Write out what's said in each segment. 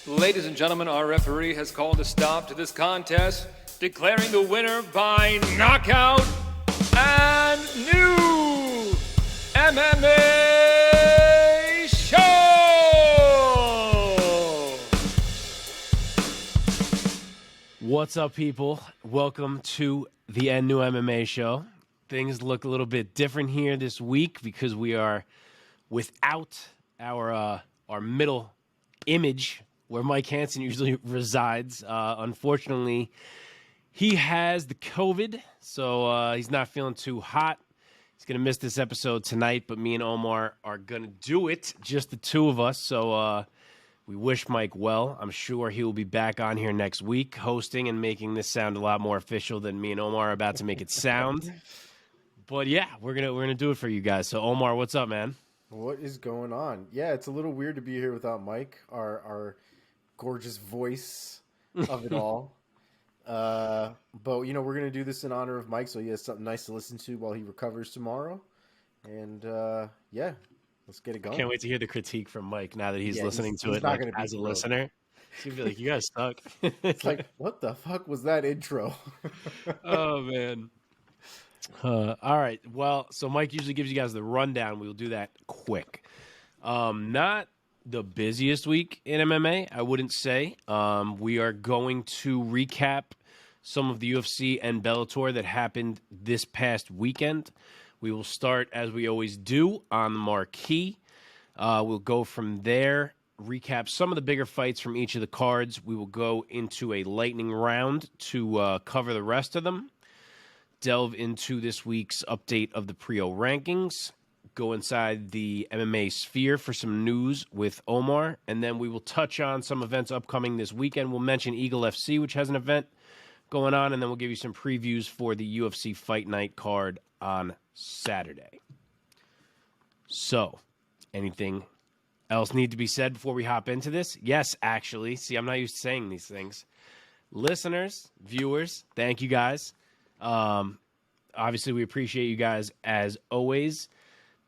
Ladies and gentlemen, our referee has called a stop to this contest, declaring the winner by knockout and new MMA show! What's up, people? Welcome to the New MMA show. Things look a little bit different here this week because we are without our middle image where Mike Hansen usually resides. Unfortunately, he has the COVID, so he's not feeling too hot. He's going to miss this episode tonight, but me and Omar are going to do it, just the two of us. So we wish Mike well. I'm sure he will be back on here next week, hosting and making this sound a lot more official than me and Omar are about to make it sound. But yeah, we're gonna do it for you guys. So Omar, what's up, man? What is going on? Yeah, it's a little weird to be here without Mike, our gorgeous voice of it all. But you know, we're gonna do this in honor of Mike, so he has something nice to listen to while he recovers tomorrow. And yeah, let's get it going. Can't wait to hear the critique from Mike now that he's listening to it like, as a listener. He's gonna be like, "You guys suck." It's like, what the fuck was that intro? Oh man. All right. Well, so Mike usually gives you guys the rundown. We'll do that quick. Not the busiest week in MMA, I wouldn't say. We are going to recap some of the UFC and Bellator that happened this past weekend. We will start, as we always do, on the marquee. We'll go from there, recap some of the bigger fights from each of the cards. We will go into a lightning round to cover the rest of them. Delve into this week's update of the Priaulx Rankings, go inside the MMA sphere for some news with Omar, and then we will touch on some events upcoming this weekend. We'll mention Eagle FC, which has an event going on, and then we'll give you some previews for the UFC Fight Night card on Saturday. So, anything else need to be said before we hop into this? Yes, actually. See, I'm not used to saying these things. Listeners, viewers, thank you guys. Obviously, we appreciate you guys as always.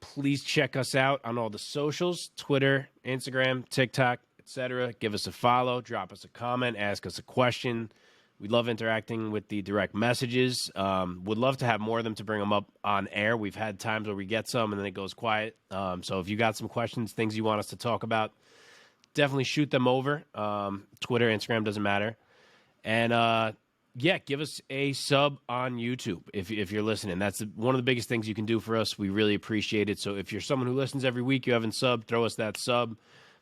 Please check us out on all the socials, Twitter, Instagram, TikTok, etc. Give us a follow, drop us a comment, ask us a question. We love interacting with the direct messages. Would love to have more of them to bring them up on air. We've had times where we get some and then it goes quiet. So if you got some questions, things you want us to talk about, definitely shoot them over. Twitter, Instagram, doesn't matter. And yeah, give us a sub on YouTube if you're listening. That's one of the biggest things you can do for us. We really appreciate it. So if you're someone who listens every week, you haven't subbed, throw us that sub,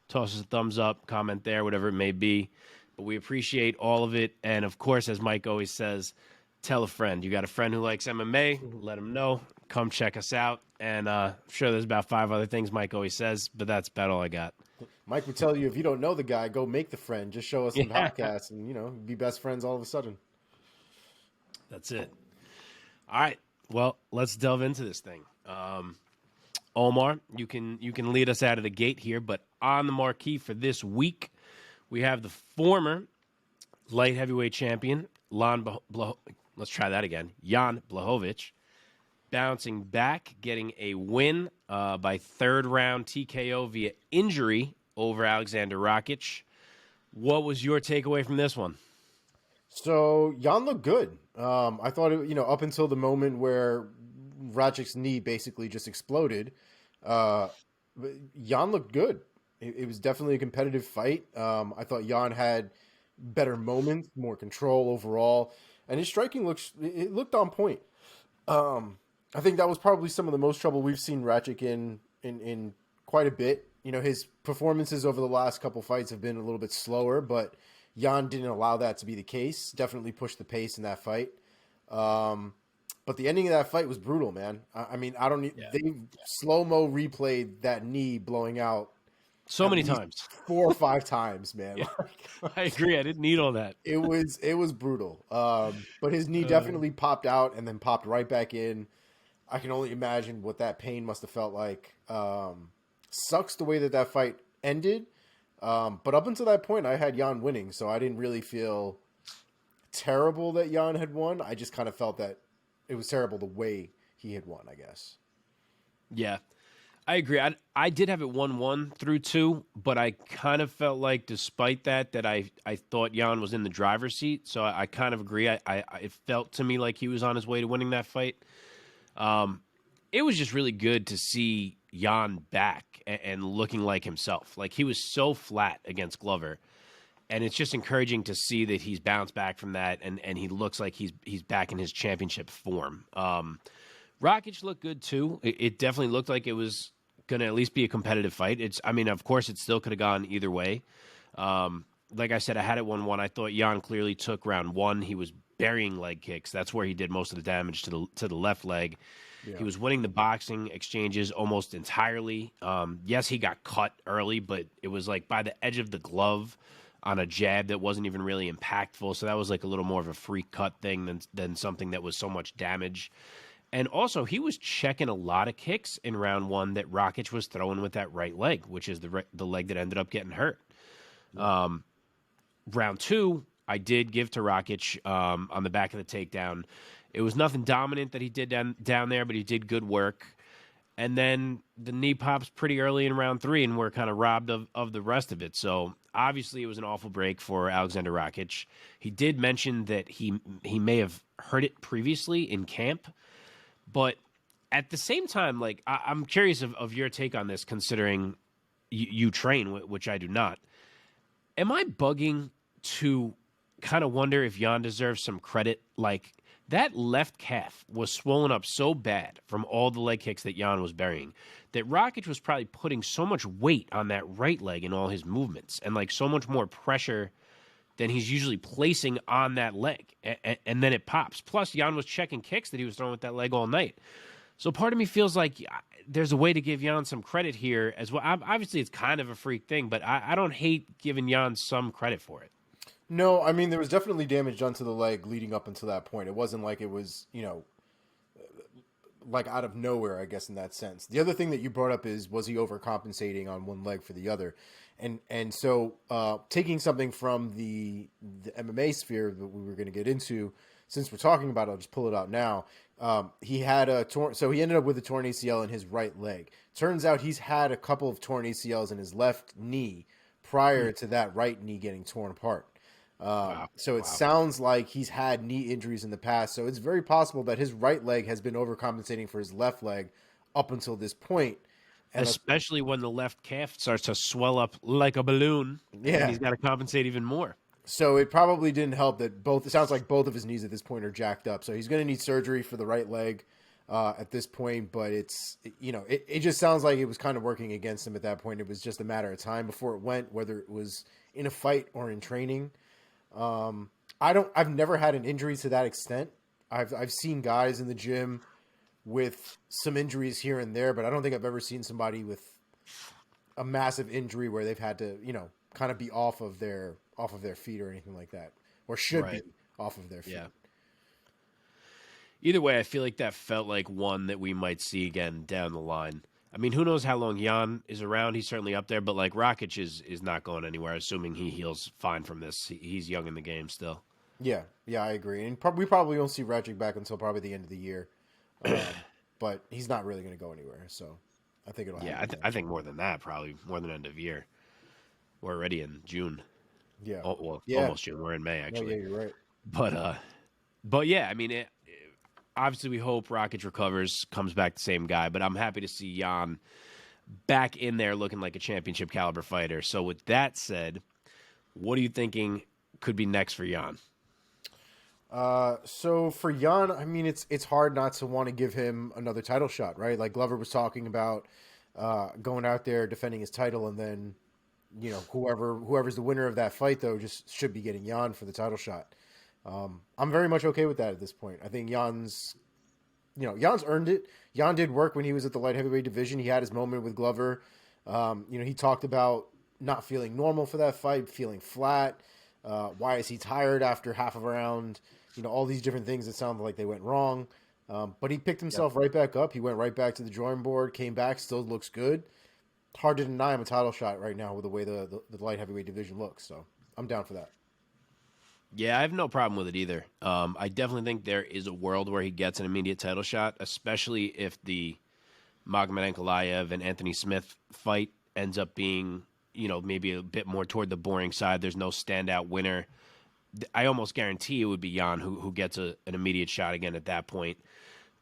toss us a thumbs up, comment there, whatever it may be. But we appreciate all of it. And, of course, as Mike always says, tell a friend. You got a friend who likes MMA, let them know. Come check us out. And I'm sure there's about 5 other things Mike always says, but that's about all I got. Mike would tell you, if you don't know the guy, go make the friend. Just show us some podcasts and, you know, be best friends all of a sudden. That's it. All right. Well, let's delve into this thing. Omar, you can lead us out of the gate here, but on the marquee for this week, we have the former light heavyweight champion, Jan Blachowicz, bouncing back, getting a win by third round TKO via injury over Aleksander Rakic. What was your takeaway from this one? So Jan looked good. I thought, up until the moment where Racic's knee basically just exploded, Jan looked good. It was definitely a competitive fight. I thought Jan had better moments, more control overall, and his striking looked on point. I think that was probably some of the most trouble we've seen Rakic in quite a bit. You know, his performances over the last couple fights have been a little bit slower, but Jan didn't allow that to be the case. Definitely pushed the pace in that fight. But the ending of that fight was brutal, man. I mean, they slow-mo replayed that knee blowing out so many times. 4 or 5 times, man. Yeah, I agree. I didn't need all that. It was brutal. But his knee definitely popped out and then popped right back in. I can only imagine what that pain must have felt like. Sucks the way that fight ended. But up until that point, I had Jan winning, so I didn't really feel terrible that Jan had won. I just kind of felt that it was terrible the way he had won, I guess. Yeah. I agree. I did have it 1-1 through 2, but I kind of felt like, despite that I thought Jan was in the driver's seat. So I kind of agree. It felt to me like he was on his way to winning that fight. It was just really good to see Jan back and looking like himself. Like, he was so flat against Glover. And it's just encouraging to see that he's bounced back from that, and he looks like he's back in his championship form. Rakic looked good too. It definitely looked like it was going to at least be a competitive fight. Of course, it still could have gone either way. Like I said, I had it 1-1. I thought Jan clearly took round 1. He was burying leg kicks. That's where he did most of the damage to the left leg. Yeah. He was winning the boxing exchanges almost entirely. Yes, he got cut early, but it was like by the edge of the glove on a jab that wasn't even really impactful. So that was like a little more of a free cut thing than something that was so much damage. And also, he was checking a lot of kicks in round 1 that Rakic was throwing with that right leg, which is the leg that ended up getting hurt. Round 2, I did give to Rakic on the back of the takedown. It was nothing dominant that he did down there, but he did good work. And then the knee pops pretty early in round 3, and we're kind of robbed of the rest of it. So obviously it was an awful break for Aleksander Rakic. He did mention that he may have heard it previously in camp. But at the same time, like, I'm curious of your take on this, considering you train, which I do not. Am I bugging to kind of wonder if Jan deserves some credit? Like, that left calf was swollen up so bad from all the leg kicks that Jan was burying that Rakic was probably putting so much weight on that right leg in all his movements, and like so much more pressure than he's usually placing on that leg. And then it pops. Plus, Jan was checking kicks that he was throwing with that leg all night. So part of me feels like there's a way to give Jan some credit here as well. Obviously, it's kind of a freak thing, but I don't hate giving Jan some credit for it. No, I mean, there was definitely damage done to the leg leading up until that point. It wasn't like it was, like out of nowhere, I guess, in that sense. The other thing that you brought up was he overcompensating on one leg for the other? And so taking something from the MMA sphere that we were going to get into, since we're talking about it, I'll just pull it out now. He had so he ended up with a torn ACL in his right leg. Turns out he's had a couple of torn ACLs in his left knee prior to that right knee getting torn apart. So it sounds like he's had knee injuries in the past. So it's very possible that his right leg has been overcompensating for his left leg up until this point. And especially when the left calf starts to swell up like a balloon. Yeah. And he's got to compensate even more. So it probably didn't help that it sounds like both of his knees at this point are jacked up. So he's going to need surgery for the right leg at this point. But it just sounds like it was kind of working against him at that point. It was just a matter of time before it went, whether it was in a fight or in training. I've never had an injury to that extent. I've seen guys in the gym with some injuries here and there, but I don't think I've ever seen somebody with a massive injury where they've had to, kind of be off of their feet or anything like that, or should be off of their feet. Yeah. Either way, I feel like that felt like one that we might see again down the line. I mean, who knows how long Jan is around? He's certainly up there, but like Rakic is not going anywhere, assuming he heals fine from this. He's young in the game still. Yeah, I agree. And we probably won't see Rakic back until probably the end of the year. But he's not really going to go anywhere, so I think it'll happen. Yeah, I think more than that, probably more than end of year. We're already in June. Yeah. Almost June. We're in May, actually. Yeah, you're right. But yeah, I mean, obviously we hope Rakic recovers, comes back the same guy, but I'm happy to see Jan back in there looking like a championship caliber fighter. So with that said, what are you thinking could be next for Jan? So for Jan, I mean, it's hard not to want to give him another title shot, right? Like Glover was talking about going out there defending his title, and then whoever's the winner of that fight though just should be getting Jan for the title shot. I'm very much okay with that at this point. I think Jan's earned it. Jan did work when he was at the light heavyweight division. He had his moment with Glover. He talked about not feeling normal for that fight, feeling flat. Why is he tired after half of a round? All these different things that sounded like they went wrong. But he picked himself right back up. He went right back to the drawing board, came back, still looks good. Hard to deny him a title shot right now with the way the light heavyweight division looks. So I'm down for that. Yeah, I have no problem with it either. I definitely think there is a world where he gets an immediate title shot, especially if the Magomed Ankalaev and Anthony Smith fight ends up being, maybe a bit more toward the boring side, there's no standout winner, I almost guarantee it would be Jan who gets an immediate shot again at that point.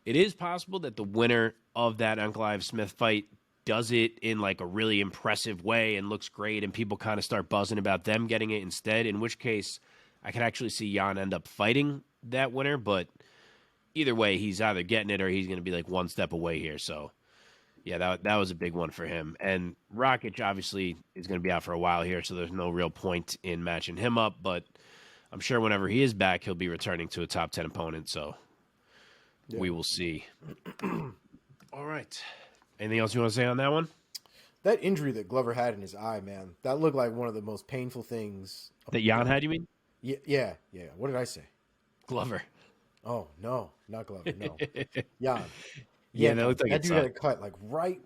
It is possible that the winner of that Ankalaev-Smith fight does it in like a really impressive way and looks great, and people kind of start buzzing about them getting it instead, in which case I could actually see Jan end up fighting that winner, but either way, he's either getting it or he's going to be like one step away here. So, yeah, that was a big one for him. And Rakic obviously is going to be out for a while here, so there's no real point in matching him up, but I'm sure whenever he is back, he'll be returning to a top 10 opponent, so we will see. All right. Anything else you want to say on that one? That injury that Glover had in his eye, man, that looked like one of the most painful things. That Jan had, you mean? Yeah. What did I say? Glover. Oh, no, not Glover, no. Jan. Yeah, that looked like that dude had a cut like right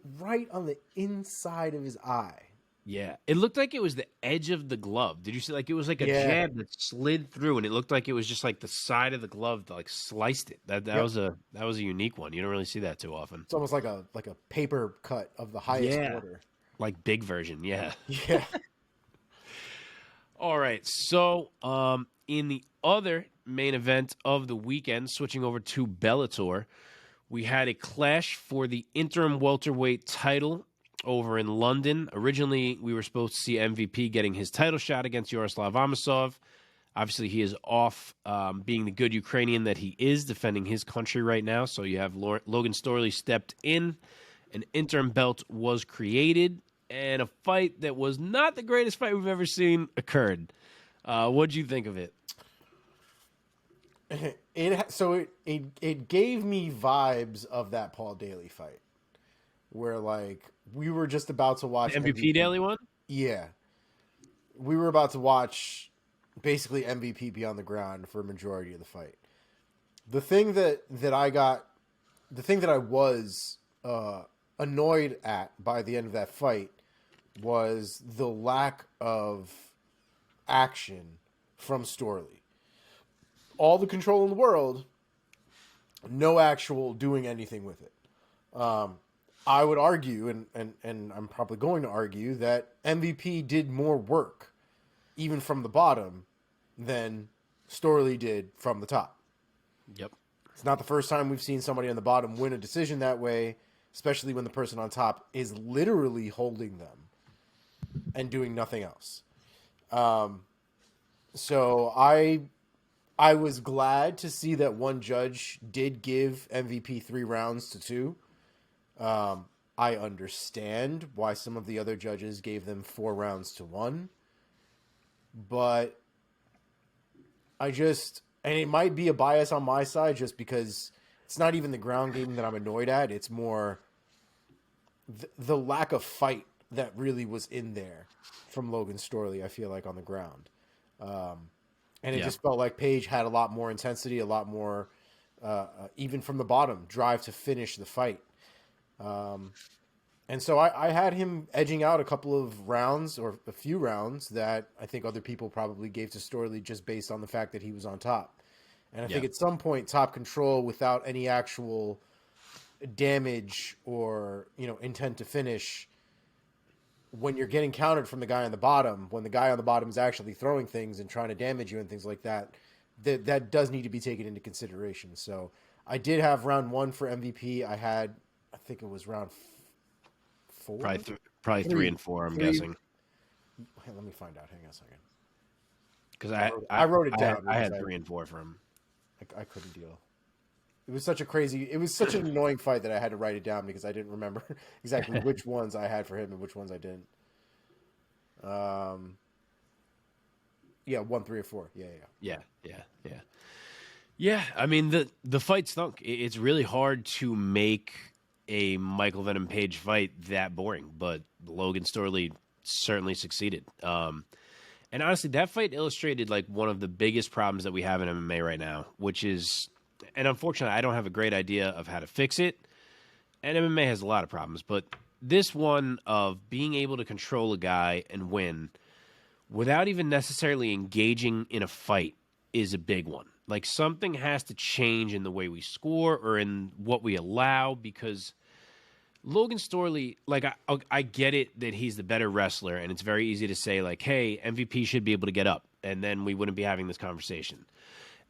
on the inside of his eye. Yeah, it looked like it was the edge of the glove. Did you see? Like it was like a jab that slid through, and it looked like it was just like the side of the glove that like sliced it. That was a unique one. You don't really see that too often. It's almost like a paper cut of the highest order, like big version. Yeah. Yeah. All right. So, in the other main event of the weekend, switching over to Bellator, we had a clash for the interim welterweight title over in London. Originally, we were supposed to see MVP getting his title shot against Yaroslav Amosov. Obviously, he is off being the good Ukrainian that he is, defending his country right now. So you have Logan Storley stepped in. An interim belt was created, and a fight that was not the greatest fight we've ever seen occurred. What'd you think of it? It gave me vibes of that Paul Daly fight, where like we were just about to watch the MVP Daly one. Yeah, we were about to watch basically MVP be on the ground for a majority of the fight. The thing that I was annoyed at by the end of that fight was the lack of action from Storley. All the control in the world, no actual doing anything with it. I would argue, and I'm probably going to argue, that MVP did more work, even from the bottom, than Storley did from the top. Yep. It's not the first time we've seen somebody on the bottom win a decision that way, especially when the person on top is literally holding them and doing nothing else. So I was glad to see that one judge did give MVP 3 rounds to 2. I understand why some of the other judges gave them 4 rounds to 1. But and it might be a bias on my side just because it's not even the ground game that I'm annoyed at. It's more the lack of fight that really was in there from Logan Storley, I feel like, on the ground. And it just felt like Page had a lot more intensity, a lot more, even from the bottom, drive to finish the fight. And so I had him edging out a couple of rounds or a few rounds that I think other people probably gave to Storley just based on the fact that he was on top. And I think at some point, top control without any actual damage or, intent to finish, when you're getting countered from the guy on the bottom, when the guy on the bottom is actually throwing things and trying to damage you and things like that, that does need to be taken into consideration. So I did have round 1 for MVP. I think it was round 4? Probably 3 and 4, I'm guessing. Hey, let me find out. Hang on a second. Because I wrote it down. I had 3 and 4 for him. I couldn't deal. It was such an annoying fight that I had to write it down because I didn't remember exactly which ones I had for him and which ones I didn't. 1, 3, or 4. Yeah. I mean, the fight stunk. It's really hard to make a Michael Venom Page fight that boring, but Logan Storley certainly succeeded. And honestly, that fight illustrated like one of the biggest problems that we have in MMA right now, which is, and unfortunately, I don't have a great idea of how to fix it. And MMA has a lot of problems, but this one of being able to control a guy and win without even necessarily engaging in a fight is a big one. Like something has to change in the way we score or in what we allow, because Logan Storley, like I get it that he's the better wrestler, and it's very easy to say like, hey, MVP should be able to get up, and then we wouldn't be having this conversation.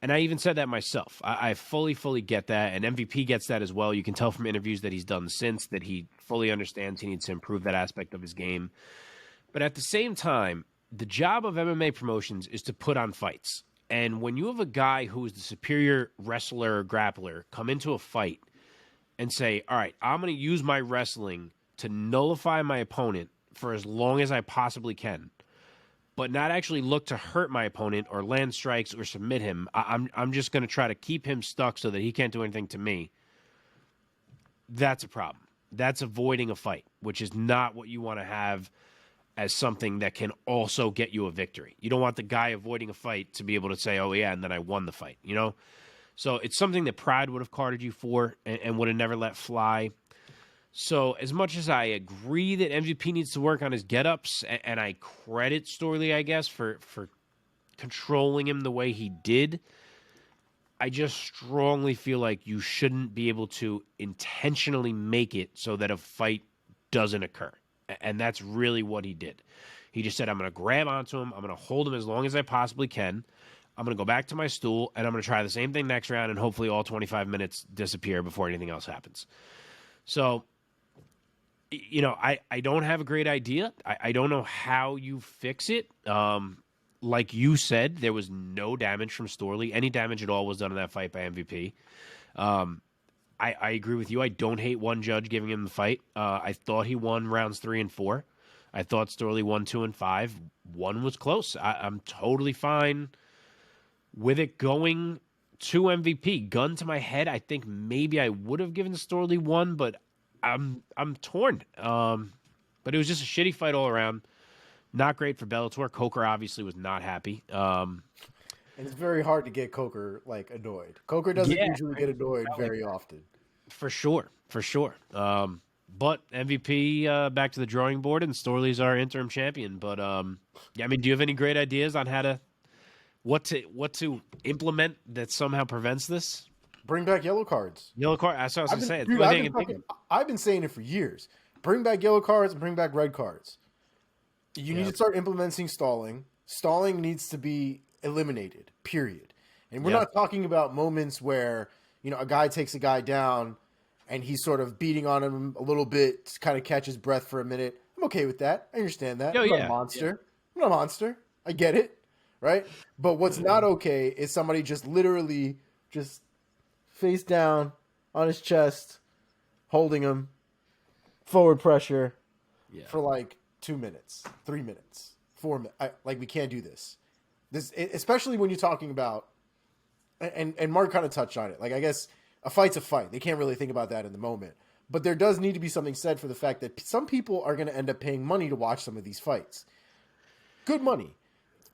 And I even said that myself. I fully get that, and MVP gets that as well. You can tell from interviews that he's done since that he fully understands he needs to improve that aspect of his game. But at the same time, the job of MMA promotions is to put on fights. And when you have a guy who is the superior wrestler or grappler come into a fight and say, all right, I'm going to use my wrestling to nullify my opponent for as long as I possibly can, but not actually look to hurt my opponent or land strikes or submit him. I'm just going to try to keep him stuck so that he can't do anything to me. That's a problem. That's avoiding a fight, which is not what you want to have as something that can also get you a victory. You don't want the guy avoiding a fight to be able to say, oh, yeah, and then I won the fight, you know? So it's something that Pride would have carded you for and would have never let fly. So as much as I agree that MVP needs to work on his get-ups, and I credit Storley, I guess, for controlling him the way he did, I just strongly feel like you shouldn't be able to intentionally make it so that a fight doesn't occur. And that's really what he did. He just said, I'm going to grab onto him. I'm going to hold him as long as I possibly can. I'm going to go back to my stool, and I'm going to try the same thing next round, and hopefully all 25 minutes disappear before anything else happens. So, you know, I don't have a great idea. I don't know how you fix it. Like you said, there was no damage from Storley. Any damage at all was done in that fight by MVP. I agree with you. I don't hate one judge giving him the fight. I thought he won rounds 3 and 4. I thought Storley won 2 and 5. One was close. I'm totally fine with it going to MVP. Gun to my head, I think maybe I would have given Storley 1, but I'm torn. But it was just a shitty fight all around. Not great for Bellator. Coker obviously was not happy. And it's very hard to get Coker like annoyed. Coker doesn't usually get annoyed very often. For sure. But MVP back to the drawing board, and Storley's our interim champion. But yeah, I mean, do you have any great ideas on how to what to implement that somehow prevents this? Bring back yellow cards. Yellow card. That's what I was going to say. Dude, I've been saying it for years. Bring back yellow cards and bring back red cards. You need to start implementing stalling. Stalling needs to be eliminated, period. And we're not talking about moments where, you know, a guy takes a guy down and he's sort of beating on him a little bit to kind of catch his breath for a minute. I'm okay with that. I understand that. I'm not a monster. I'm not a monster. I get it, right? But what's not okay is somebody just literally just face down on his chest, holding him, forward pressure for like 2 minutes, 3 minutes, 4 minutes. Like, we can't do this. This, especially when you're talking about, and Mark kind of touched on it. Like, I guess a fight's a fight. They can't really think about that in the moment. But there does need to be something said for the fact that some people are going to end up paying money to watch some of these fights. Good money.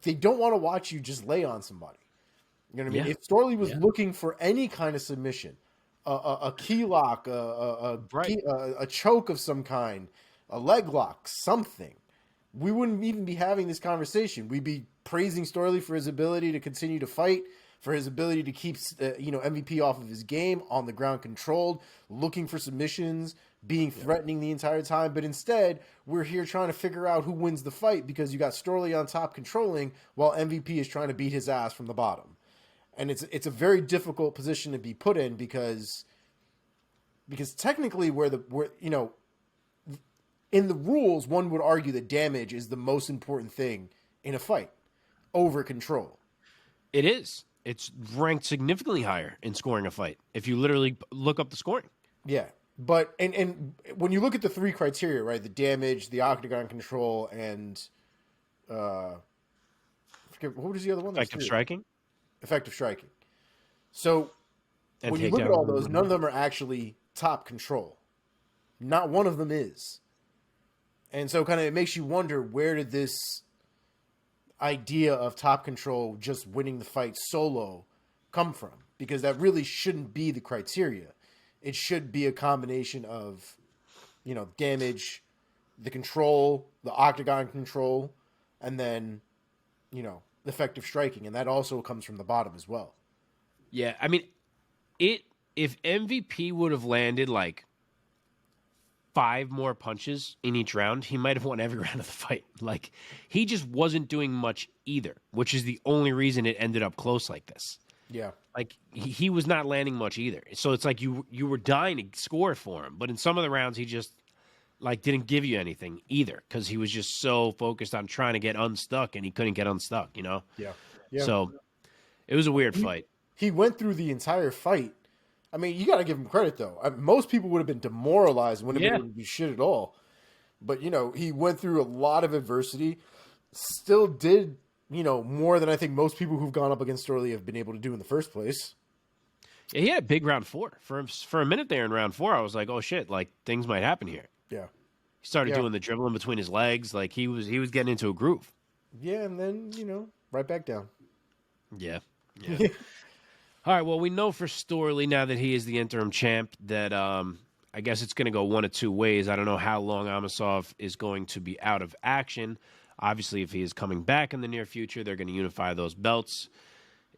They don't want to watch you just lay on somebody. You know what I mean? If Storley was looking for any kind of submission, a key lock, a choke of some kind, a leg lock, something, we wouldn't even be having this conversation. We'd be praising Storley for his ability to continue to fight, for his ability to keep MVP off of his game, on the ground controlled, looking for submissions, being threatening the entire time. But instead, we're here trying to figure out who wins the fight because you got Storley on top controlling while MVP is trying to beat his ass from the bottom. And it's a very difficult position to be put in because technically in the rules, one would argue that damage is the most important thing in a fight over control. It is. It's ranked significantly higher in scoring a fight if you literally look up the scoring. Yeah. But and when you look at the 3 criteria, right? The damage, the octagon control, and I forget, what was the other one? Effective striking. Effective striking. So and when you look at all those, none of them are actually top control. Not one of them is. And so kind of it makes you wonder, where did this idea of top control, just winning the fight solo, come from? Because that really shouldn't be the criteria. It should be a combination of, damage, the control, the octagon control, and then, effective striking. And that also comes from the bottom as well. Yeah, I mean, if MVP would have landed like 5 more punches in each round, he might have won every round of the fight. Like, he just wasn't doing much either, which is the only reason it ended up close like this. Yeah. Like, he was not landing much either. So it's like you were dying to score for him. But in some of the rounds, he just, like, didn't give you anything either because he was just so focused on trying to get unstuck, and he couldn't get unstuck, you know? Yeah. So it was a weird fight. He went through the entire fight. I mean, you got to give him credit, though. Most people would have been demoralized, wouldn't have been able to do shit at all. But, you know, he went through a lot of adversity, still did, you know, more than I think most people who've gone up against Storley have been able to do in the first place. Yeah, he had a big round 4. For a minute there in round 4, I was like, oh, shit, like, things might happen here. Yeah. He started doing the dribbling between his legs. Like, he was getting into a groove. Yeah, and then, you know, right back down. Yeah. All right, well, we know for Storley, now that he is the interim champ, that I guess it's going to go one of two ways. I don't know how long Amosov is going to be out of action. Obviously, if he is coming back in the near future, they're going to unify those belts.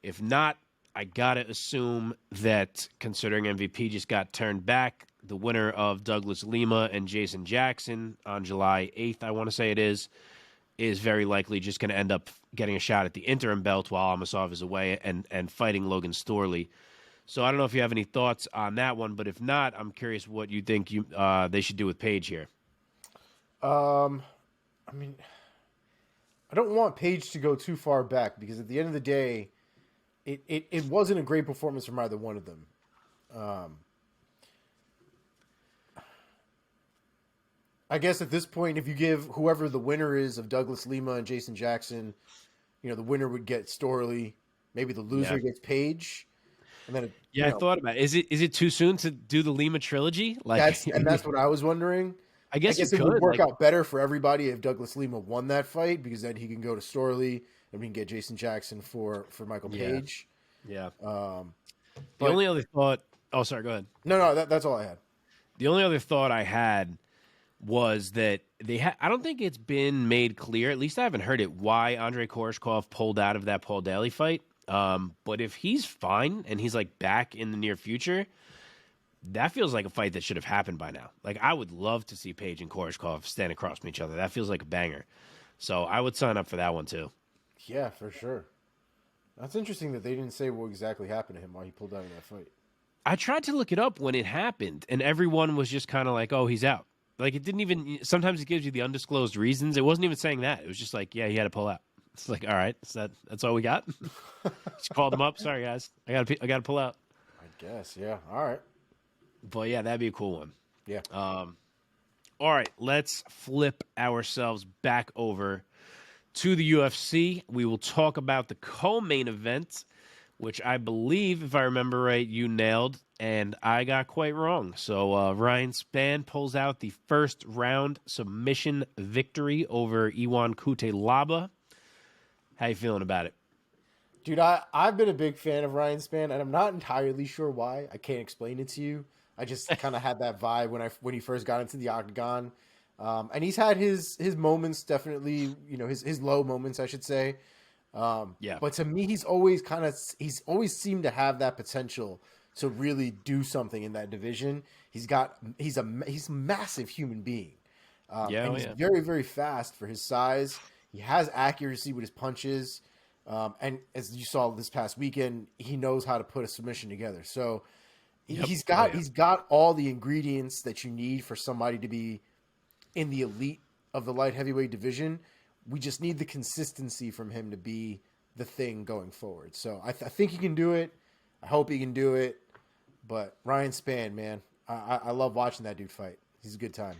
If not, I got to assume that, considering MVP just got turned back, the winner of Douglas Lima and Jason Jackson on July 8th, I want to say it is very likely just going to end up getting a shot at the interim belt while Amosov is away and fighting Logan Storley. So I don't know if you have any thoughts on that one, but if not, I'm curious what you think they should do with Paige here. I mean, I don't want Paige to go too far back because at the end of the day, it wasn't a great performance from either one of them. I guess at this point, if you give whoever the winner is of Douglas Lima and Jason Jackson, you know, the winner would get Storley. Maybe the loser gets Paige. And then I thought about it. Is it too soon to do the Lima trilogy? Like, that's what I was wondering. I guess it would work out better for everybody if Douglas Lima won that fight because then he can go to Storley and we can get Jason Jackson for Michael Page. Yeah. The only other thought. Oh, sorry. Go ahead. No. That's all I had. The only other thought I had was that I don't think it's been made clear, at least I haven't heard it, why Andrei Koreshkov pulled out of that Paul Daly fight. But if he's fine and he's like back in the near future, that feels like a fight that should have happened by now. Like, I would love to see Paige and Koreshkov stand across from each other. That feels like a banger. So I would sign up for that one too. Yeah, for sure. That's interesting that they didn't say what exactly happened to him while he pulled out of that fight. I tried to look it up when it happened, and everyone was just kind of like, oh, he's out. Like, it didn't even – sometimes it gives you the undisclosed reasons. It wasn't even saying that. It was just like, yeah, he had to pull out. It's like, all right, that's all we got? Just called him up. Sorry, guys. I got to pull out. I guess, yeah. All right. But, yeah, that'd be a cool one. Yeah. All right, let's flip ourselves back over to the UFC. We will talk about the co-main event, which I believe, if I remember right, you nailed, and I got quite wrong. So Ryan Spann pulls out the first round submission victory over Ion Cutelaba. How you feeling about it? Dude, I've been a big fan of Ryan Spann, and I'm not entirely sure why. I can't explain it to you. I just kind of had that vibe when he first got into the octagon. And he's had his moments, definitely, you know, his low moments, I should say. But to me, he's always seemed to have that potential to really do something in that division. He's a massive human being. And he's very, very fast for his size. He has accuracy with his punches. And as you saw this past weekend, he knows how to put a submission together. So he's got all the ingredients that you need for somebody to be in the elite of the light heavyweight division. We just need the consistency from him to be the thing going forward. So I think he can do it. I hope he can do it. But Ryan Spann, man, I love watching that dude fight. He's a good time.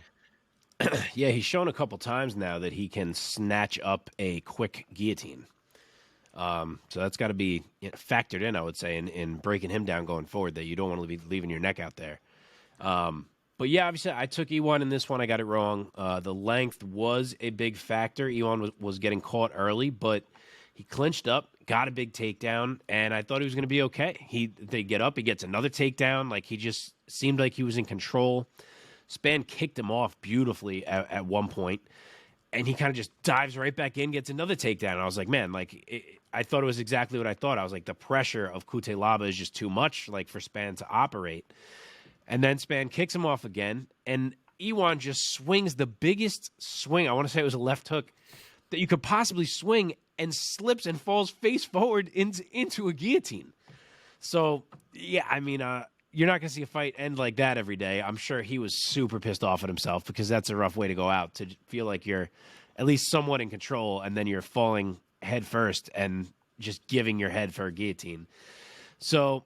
Yeah, he's shown a couple times now that he can snatch up a quick guillotine. So that's got to be factored in, I would say, in breaking him down going forward, that you don't want to be leaving your neck out there. But yeah, obviously I took Ion in this one. I got it wrong. The length was a big factor. Ion was getting caught early, but he clinched up, got a big takedown, and I thought he was going to be okay. They get up, he gets another takedown. Like, he just seemed like he was in control. Spann kicked him off beautifully at one point, and he kind of just dives right back in, gets another takedown. And I was like, man, I thought it was exactly what I thought. I was like, the pressure of Cutelaba is just too much, like, for Spann to operate. And then Spann kicks him off again, and Ion just swings the biggest swing. I want to say it was a left hook that you could possibly swing, and slips and falls face forward into a guillotine. So, yeah, I mean, you're not going to see a fight end like that every day. I'm sure he was super pissed off at himself because that's a rough way to go out, to feel like you're at least somewhat in control, and then you're falling head first and just giving your head for a guillotine. So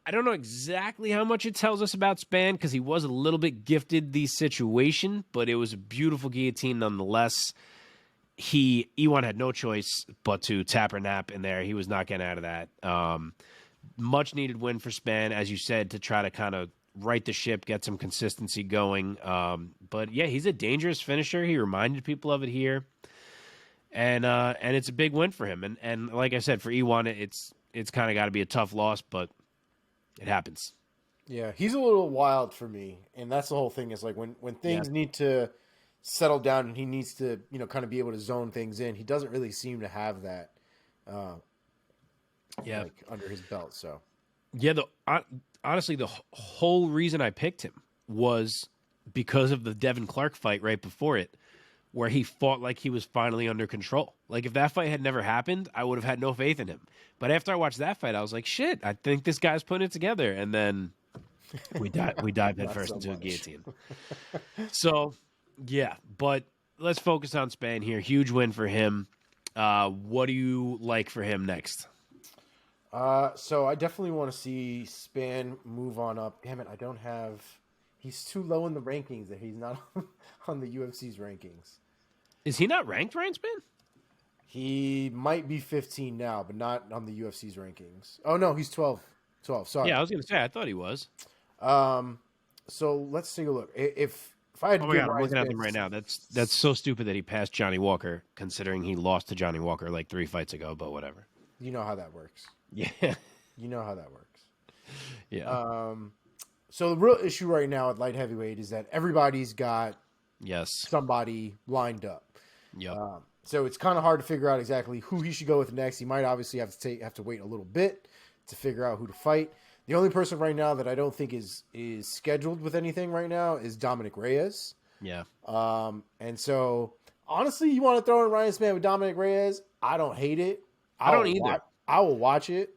I don't know exactly how much it tells us about Spann, because he was a little bit gifted the situation, but it was a beautiful guillotine nonetheless. Ion had no choice but to tap or nap in there. He was not getting out of that. Much needed win for Spann, as you said, to try to kind of right the ship, get some consistency going. But yeah, he's a dangerous finisher. He reminded people of it here, and it's a big win for him. And like I said, for Ion, it's kind of got to be a tough loss, but it happens. Yeah, he's a little wild for me, and that's the whole thing. Is like when things need to settle down, and he needs to kind of be able to zone things in. He doesn't really seem to have that. Like under his belt. So yeah, honestly, the whole reason I picked him was because of the Devin Clark fight right before it, where he fought like he was finally under control. Like, if that fight had never happened, I would have had no faith in him. But after I watched that fight, I was like, shit, I think this guy's putting it together. And then we dived head first into a guillotine. So yeah, but let's focus on Spann here. Huge win for him. What do you like for him next? So I definitely want to see Spann move on up. Damn it, I don't have. He's too low in the rankings that he's not on the UFC's rankings. Is he not ranked, Ryan Spann? He might be 15 now, but not on the UFC's rankings. Oh no, he's 12. 12. Sorry. Yeah, I was gonna say I thought he was. So let's take a look. If I had to, oh my God, I'm looking at him right now. That's so stupid that he passed Johnny Walker, considering he lost to Johnny Walker like 3 fights ago. But whatever. You know how that works. Yeah. You know how that works. Yeah. So the real issue right now at light heavyweight is that everybody's got somebody lined up. Yeah. So it's kind of hard to figure out exactly who he should go with next. He might obviously have to wait a little bit to figure out who to fight. The only person right now that I don't think is scheduled with anything right now is Dominic Reyes. Yeah. And so honestly, you want to throw in Ryan Spann with Dominic Reyes? I don't hate it. I don't either. I will watch it.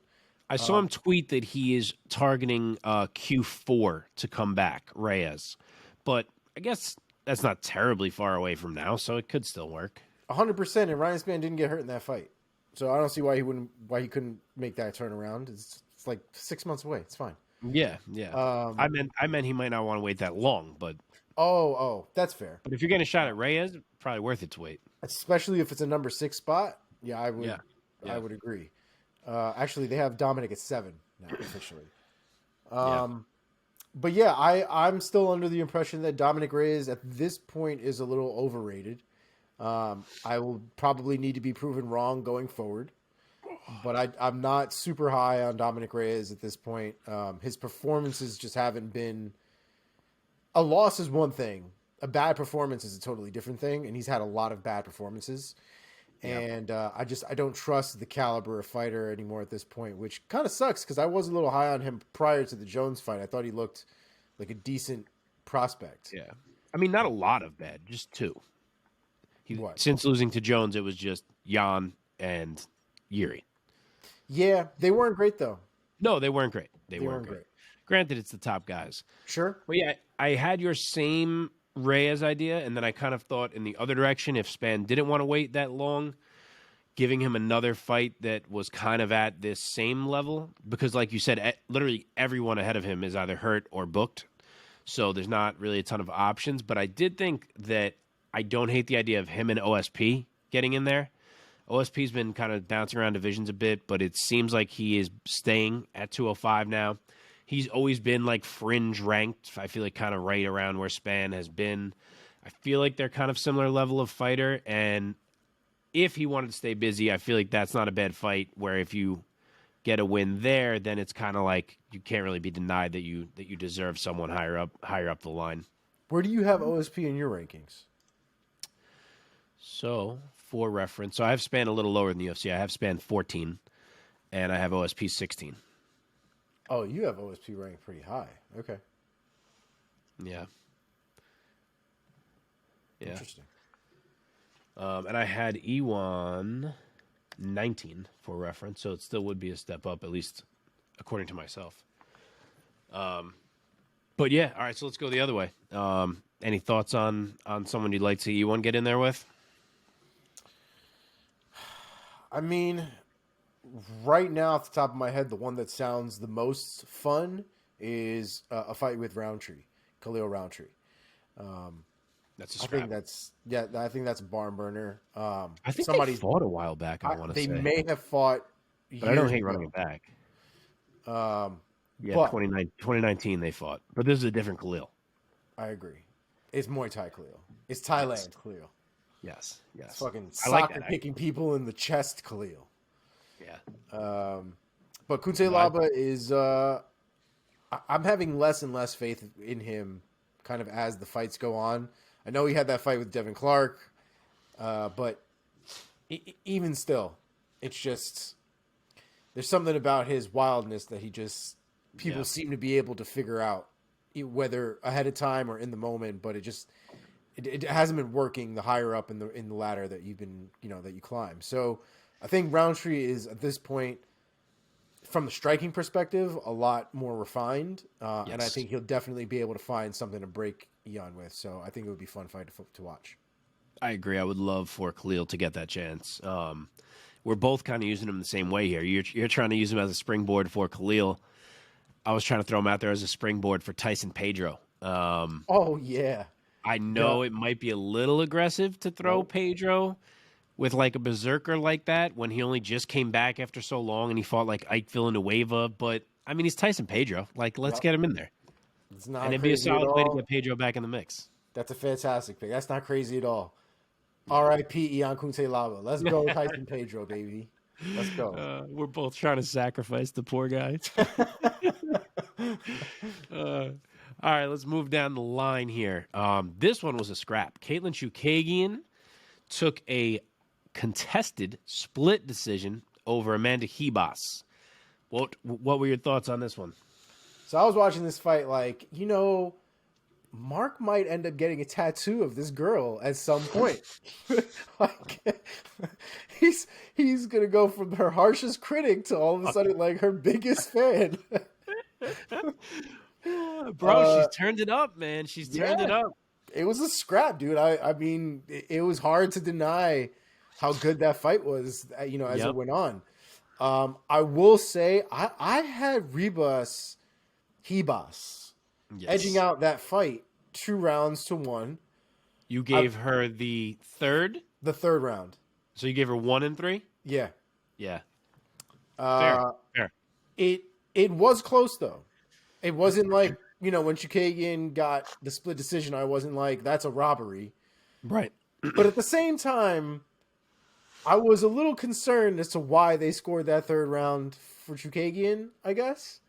I saw him tweet that he is targeting Q4 to come back, Reyes. But I guess that's not terribly far away from now, so it could still work. 100%, and Ryan Spann didn't get hurt in that fight. So I don't see why he couldn't make that turnaround. It's like 6 months away. It's fine. Yeah. I meant he might not want to wait that long, but that's fair. But if you're getting a shot at Reyes, probably worth it to wait. Especially if it's a number 6 spot. Yeah, I would. Yeah. I would agree. Actually, they have Dominic at 7 now officially. But yeah, I'm still under the impression that Dominic Reyes at this point is a little overrated. I will probably need to be proven wrong going forward, but I'm not super high on Dominic Reyes at this point. His performances just haven't been. A loss is one thing. A bad performance is a totally different thing, and he's had a lot of bad performances. And I don't trust the caliber of fighter anymore at this point, which kind of sucks because I was a little high on him prior to the Jones fight. I thought he looked like a decent prospect. Yeah. I mean, not a lot of bad, just 2. Since losing to Jones, it was just Jan and Yuri. Yeah, they weren't great, though. No, they weren't great. They weren't great. Granted, it's the top guys. Sure. But yeah, I had your same Reyes idea, and then I kind of thought in the other direction, if Spann didn't want to wait that long, giving him another fight that was kind of at this same level, because like you said, literally everyone ahead of him is either hurt or booked, so there's not really a ton of options. But I did think that I don't hate the idea of him and OSP getting in there. OSP's been kind of bouncing around divisions a bit, but it seems like he is staying at 205 now. He's always been like fringe ranked. I feel like kind of right around where Spann has been. I feel like they're kind of similar level of fighter. And if he wanted to stay busy, I feel like that's not a bad fight where if you get a win there, then it's kind of like you can't really be denied that you deserve someone higher up the line. Where do you have OSP in your rankings? So for reference, I have Spann a little lower than the UFC. I have Spann 14 and I have OSP 16. Oh, you have OSP ranked pretty high. Okay. Yeah. Yeah. Interesting. And I had Ewan 19 for reference, so it still would be a step up, at least according to myself. But yeah, all right, so let's go the other way. Any thoughts on someone you'd like to see Ewan get in there with? I mean, right now, off the top of my head, the one that sounds the most fun is a fight with Khalil Roundtree. That's a I scrap. I think that's a barn burner. I think they fought a while back, I want to say. They may have fought but I don't hate ago. running it back. Yeah, but 2019 they fought. But this is a different Khalil. I agree. It's Muay Thai Khalil. It's Thailand Khalil. Yes. It's fucking I like soccer that, kicking people in the chest Khalil. Yeah. But Cutelaba is I'm having less and less faith in him kind of as the fights go on. I know he had that fight with Devin Clark, but even still, it's just there's something about his wildness that people seem to be able to figure out, whether ahead of time or in the moment. But it hasn't been working the higher up in the ladder that you've been that you climb. So I think Roundtree is at this point, from the striking perspective, a lot more refined, and I think he'll definitely be able to find something to break Ion with. So I think it would be a fun fight to watch. I agree. I would love for Khalil to get that chance. We're both kind of using him the same way here. You're trying to use him as a springboard for Khalil. I was trying to throw him out there as a springboard for Tyson Pedro. Oh, yeah. I know it might be a little aggressive to throw Pedro with like a berserker like that when he only just came back after so long and he fought like Ike Villanueva. But, I mean, he's Tyson Pedro. Like, let's get him in there. It's not and it'd be a solid way to get Pedro back in the mix. That's a fantastic pick. That's not crazy at all. R.I.P. Ion Cutelaba. Let's go Tyson Pedro, baby. Let's go. We're both trying to sacrifice the poor guy. All right, let's move down the line here. This one was a scrap. Katlyn Chookagian took a contested split decision over Amanda Ribas. What were your thoughts on this one? So I was watching this fight like, Mark might end up getting a tattoo of this girl at some point. Like, he's going to go from her harshest critic to all of a sudden like her biggest fan. Bro, she's turned it up, man. She's turned it up. It was a scrap, dude. I mean, it was hard to deny how good that fight was, as it went on. I will say I had Ribas edging out that fight 2 rounds to 1. You gave her the third? The third round. So you gave her 1 and 3? Yeah. Yeah. Fair. It was close though. It wasn't like, when Chookagian got the split decision, I wasn't like, that's a robbery. Right. But at the same time, I was a little concerned as to why they scored that third round for Chookagian, I guess.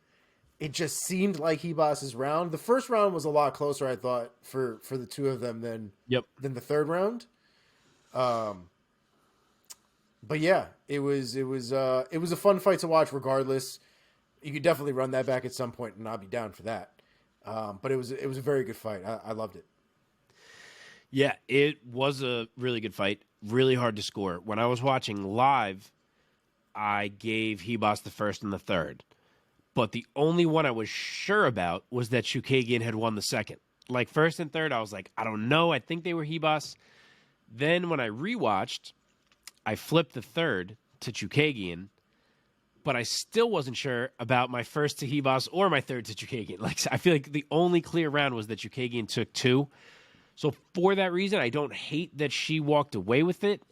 It just seemed like Ribas's round. The first round was a lot closer, I thought, for the two of them than the third round. But yeah, it was a fun fight to watch regardless. You could definitely run that back at some point, and I'll be down for that. But it was a very good fight. I loved it. Yeah, it was a really good fight. Really hard to score. When I was watching live, I gave Ribas the first and the third. But the only one I was sure about was that Chookagian had won the second. Like, first and third, I was like, I don't know. I think they were Ribas. Then when I rewatched, I flipped the third to Chookagian, but I still wasn't sure about my first to Ribas or my third to Chookagian. Like, I feel like the only clear round was that Chookagian took 2. So for that reason, I don't hate that she walked away with it.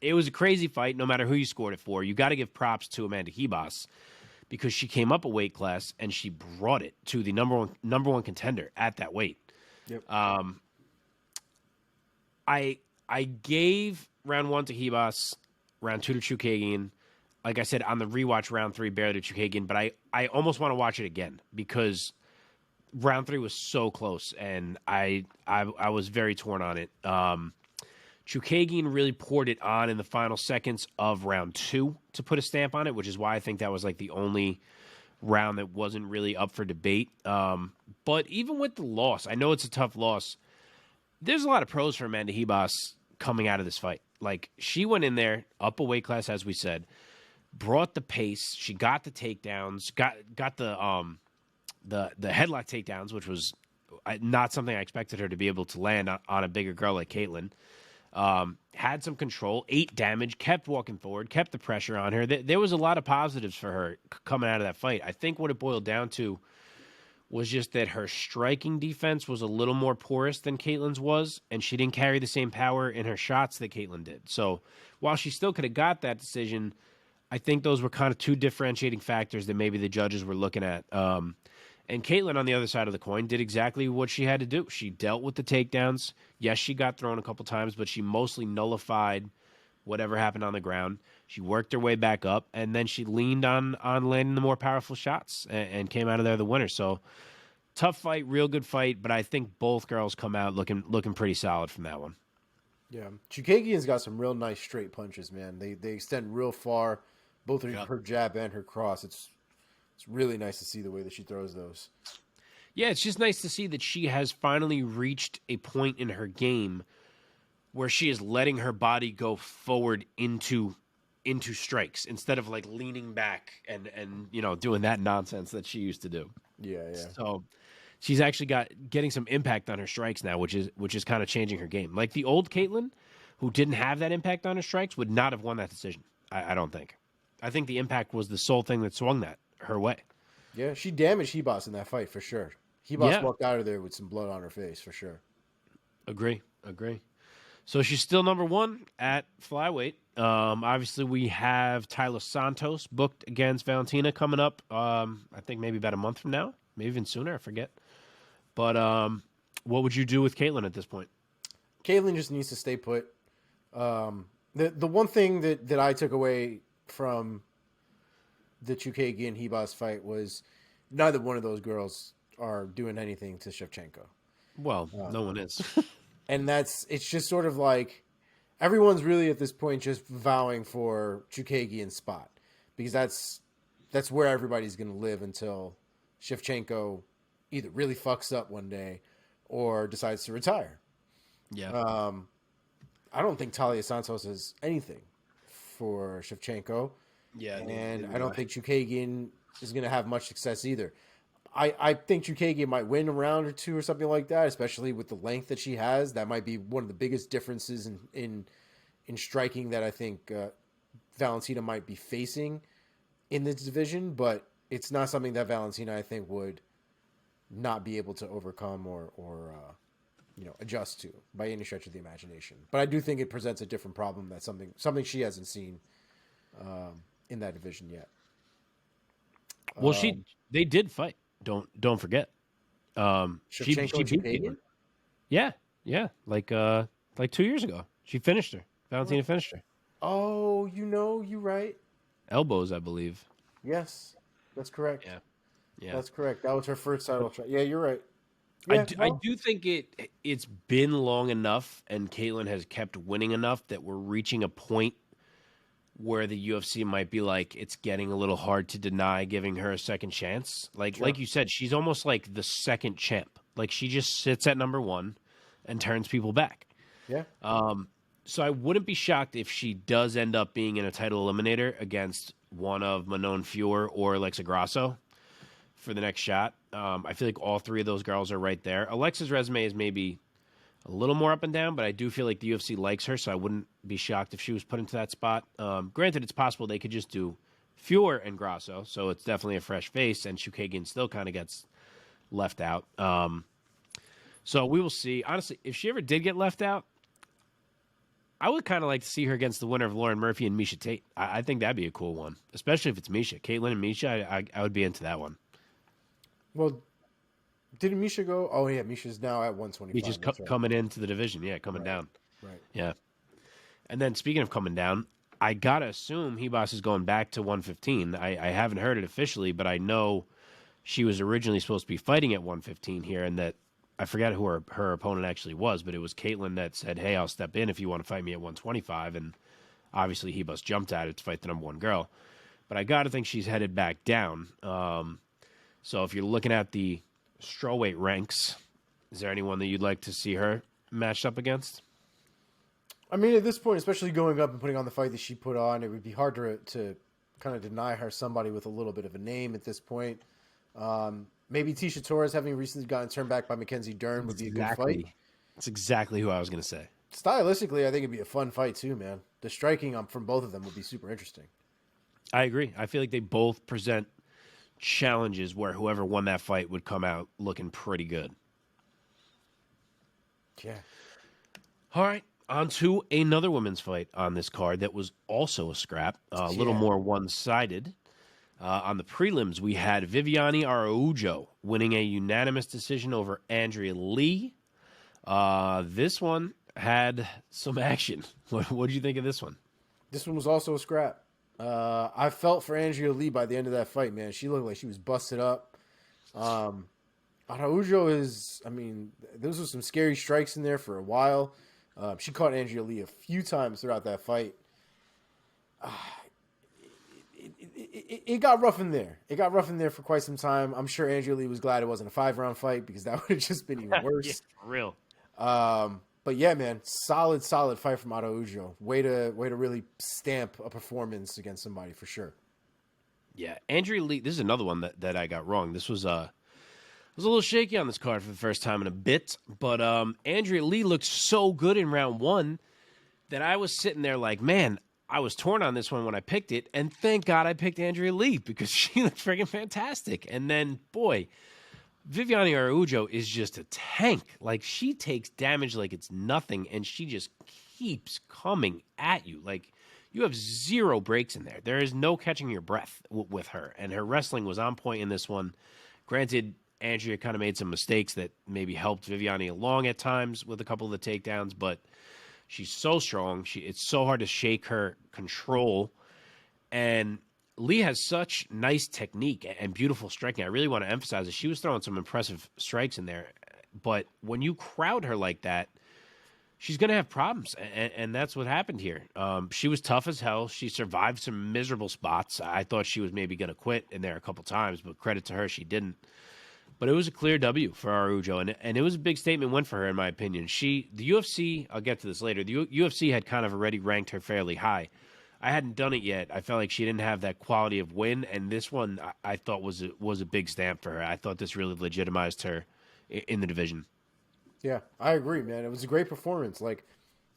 It was a crazy fight, no matter who you scored it for. You got to give props to Amanda Ribas because she came up a weight class and she brought it to the number one contender at that weight. Yep. I gave round 1 to Ribas, round 2 to Chookagian. Like I said, on the rewatch, round 3 barely to Chookagian, but I almost want to watch it again because round 3 was so close, and I was very torn on it. Chookagian really poured it on in the final seconds of round 2 to put a stamp on it, which is why I think that was like the only round that wasn't really up for debate. But even with the loss, I know it's a tough loss. there's a lot of pros for Amanda Ribas coming out of this fight. Like, she went in there, up a weight class, as we said, brought the pace. She got the takedowns, got the headlock takedowns, which was not something I expected her to be able to land on a bigger girl like Katlyn. Had some control, 8 damage, kept walking forward, kept the pressure on her. There was a lot of positives for her coming out of that fight. I think what it boiled down to was just that her striking defense was a little more porous than Katlyn's was, and she didn't carry the same power in her shots that Katlyn did. So while she still could have got that decision, I think those were kind of 2 differentiating factors that maybe the judges were looking at. And Katlyn, on the other side of the coin, did exactly what she had to do. She dealt with the takedowns. Yes, she got thrown a couple times, but she mostly nullified whatever happened on the ground. She worked her way back up, and then she leaned on landing the more powerful shots and came out of there the winner. So tough fight, real good fight, but I think both girls come out looking pretty solid from that one. Yeah, Chookagian's got some real nice straight punches, man. They extend real far, both her jab and her cross. It's really nice to see the way that she throws those. Yeah, it's just nice to see that she has finally reached a point in her game where she is letting her body go forward into strikes instead of like leaning back and doing that nonsense that she used to do. Yeah. So she's actually getting some impact on her strikes now, which is kind of changing her game. Like the old Katlyn, who didn't have that impact on her strikes, would not have won that decision. I don't think. I think the impact was the sole thing that swung that her way. Yeah, she damaged Ribas in that fight for sure. Ribas walked out of there with some blood on her face for sure. Agree. So she's still number 1 at flyweight. Obviously, we have Taila Santos booked against Valentina coming up. I think maybe about a month from now, maybe even sooner. I forget. But what would you do with Katlyn at this point? Katlyn just needs to stay put. The one thing that I took away from the Chookagian Ribas fight was neither one of those girls are doing anything to Shevchenko. Well, no one is. And it's just sort of like everyone's really at this point just vowing for Chookagian's spot because that's where everybody's going to live until Shevchenko either really fucks up one day or decides to retire. Yeah. I don't think Taila Santos has anything for Shevchenko. Yeah. And I don't think Chookagian is going to have much success either. I think Chookagian might win a round or 2 or something like that, especially with the length that she has. That might be one of the biggest differences in striking that I think Valentina might be facing in this division. But it's not something that Valentina, I think, would not be able to overcome or adjust to by any stretch of the imagination. But I do think it presents a different problem. That's something she hasn't seen in that division yet. Well, they did fight. Don't forget. She beat Katlyn. Yeah, like 2 years ago, she finished her. Valentina finished her. Oh, you're right. Elbows, I believe. Yes, that's correct. Yeah, that's correct. That was her first title shot. Yeah, you're right. Yeah, I do think it's been long enough, and Katlyn has kept winning enough that we're reaching a point where the UFC might be like, it's getting a little hard to deny giving her a second chance. Like you said, she's almost like the second champ. Like she just sits at number 1 and turns people back. Yeah. So I wouldn't be shocked if she does end up being in a title eliminator against one of Manon Fior or Alexa Grasso for the next shot. I feel like all 3 of those girls are right there. Alexa's resume is maybe a little more up and down, but I do feel like the UFC likes her, so I wouldn't be shocked if she was put into that spot. Granted, it's possible they could just do Fior and Grasso, so it's definitely a fresh face, and Chookagian still kind of gets left out. So we will see. Honestly, if she ever did get left out, I would kind of like to see her against the winner of Lauren Murphy and Miesha Tate. I think that'd be a cool one, especially if it's Miesha. Katlyn and Miesha, I would be into that one. Well, didn't Miesha go? Oh, yeah, Misha's now at 125. Misha's coming into the division. Yeah, coming down. Right. Yeah. And then speaking of coming down, I got to assume Ribas is going back to 115. I haven't heard it officially, but I know she was originally supposed to be fighting at 115 here, and that I forgot who her opponent actually was, but it was Katlyn that said, hey, I'll step in if you want to fight me at 125, and obviously Ribas jumped at it to fight the number 1 girl. But I got to think she's headed back down. So if you're looking at the strawweight ranks, is there anyone that you'd like to see her matched up against? I mean, at this point, especially going up and putting on the fight that she put on, it would be hard to kind of deny her somebody with a little bit of a name at this point. Maybe Tisha Torres, having recently gotten turned back by Mackenzie Dern, would be a good fight. That's exactly who I was going to say. Stylistically, I think it'd be a fun fight too, man. The striking from both of them would be super interesting. I agree. I feel like they both present challenges where whoever won that fight would come out looking pretty good. Yeah. All right. On to another women's fight on this card that was also a scrap, a little more one-sided. On the prelims, we had Viviane Araujo winning a unanimous decision over Andrea Lee. This one had some action. What did you think of this one? This one was also a scrap. I felt for Andrea Lee by the end of that fight, man. She looked like she was busted up. Araujo is, I mean, those were some scary strikes in there for a while. She caught Andrea Lee a few times throughout that fight. It got rough in there. It got rough in there for quite some time. I'm sure Andrea Lee was glad it wasn't a 5-round fight because that would have just been even worse. Yeah, for real. But yeah, man, solid fight from Araujo. Way to really stamp a performance against somebody for sure. Yeah, Andrea Lee. This is another one that I got wrong. This was a little shaky on this card for the first time in a bit, but Andrea Lee looked so good in round one that I was sitting there like, man, I was torn on this one when I picked it, and thank God I picked Andrea Lee because she looked freaking fantastic. And then, boy, Viviane Araujo is just a tank. Like, she takes damage like it's nothing, and she just keeps coming at you. Like, you have zero breaks in there. There is no catching your breath with her, and her wrestling was on point in this one. Granted, Andrea kind of made some mistakes that maybe helped Viviane along at times with a couple of the takedowns, but she's so strong. It's so hard to shake her control. And Lee has such nice technique and beautiful striking. I really want to emphasize that she was throwing some impressive strikes in there. But when you crowd her like that, she's going to have problems. And that's what happened here. She was tough as hell. She survived some miserable spots. I thought she was maybe going to quit in there a couple times, but credit to her, she didn't. But it was a clear W for Araujo, and it was a big statement win for her, in my opinion. The UFC, I'll get to this later, the UFC had kind of already ranked her fairly high. I hadn't done it yet. I felt like she didn't have that quality of win, and this one I thought was a big stamp for her. I thought this really legitimized her in the division. Yeah, I agree, man. It was a great performance. Like,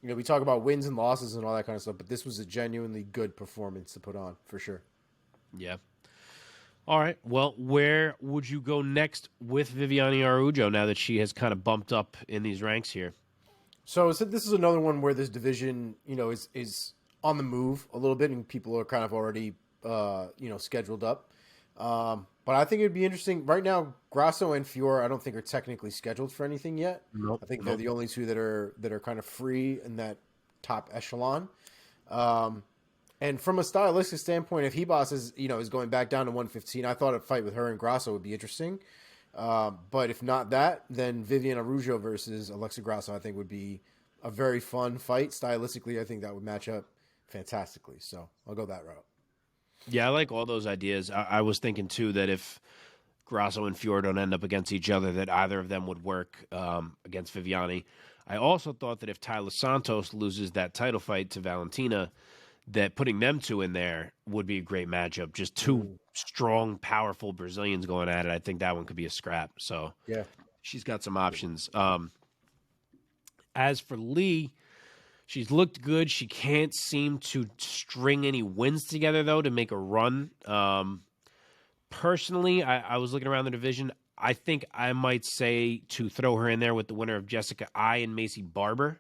we talk about wins and losses and all that kind of stuff, but this was a genuinely good performance to put on, for sure. Yeah. All right. Well, where would you go next with Viviane Araujo now that she has kind of bumped up in these ranks here? So this is another one where this division, is on the move a little bit, and people are kind of already, scheduled up. But I think it'd be interesting. Right now, Grasso and Fiora, I don't think are technically scheduled for anything yet. Nope. I think they're the only two that are kind of free in that top echelon. And from a stylistic standpoint, if Ribas is going back down to 115, I thought a fight with her and Grasso would be interesting. But if not that, then Viviane Araujo versus Alexa Grasso, I think would be a very fun fight. Stylistically, I think that would match up fantastically. So I'll go that route. Yeah, I like all those ideas. I was thinking, too, that if Grasso and Fiora don't end up against each other, that either of them would work against Viviane. I also thought that if Taila Santos loses that title fight to Valentina, that putting them two in there would be a great matchup. Just two strong, powerful Brazilians going at it. I think that one could be a scrap. So yeah, she's got some options. As for Lee, she's looked good. She can't seem to string any wins together, though, to make a run. Personally, I was looking around the division. I think I might say to throw her in there with the winner of Jessica Ai and Macy Barber.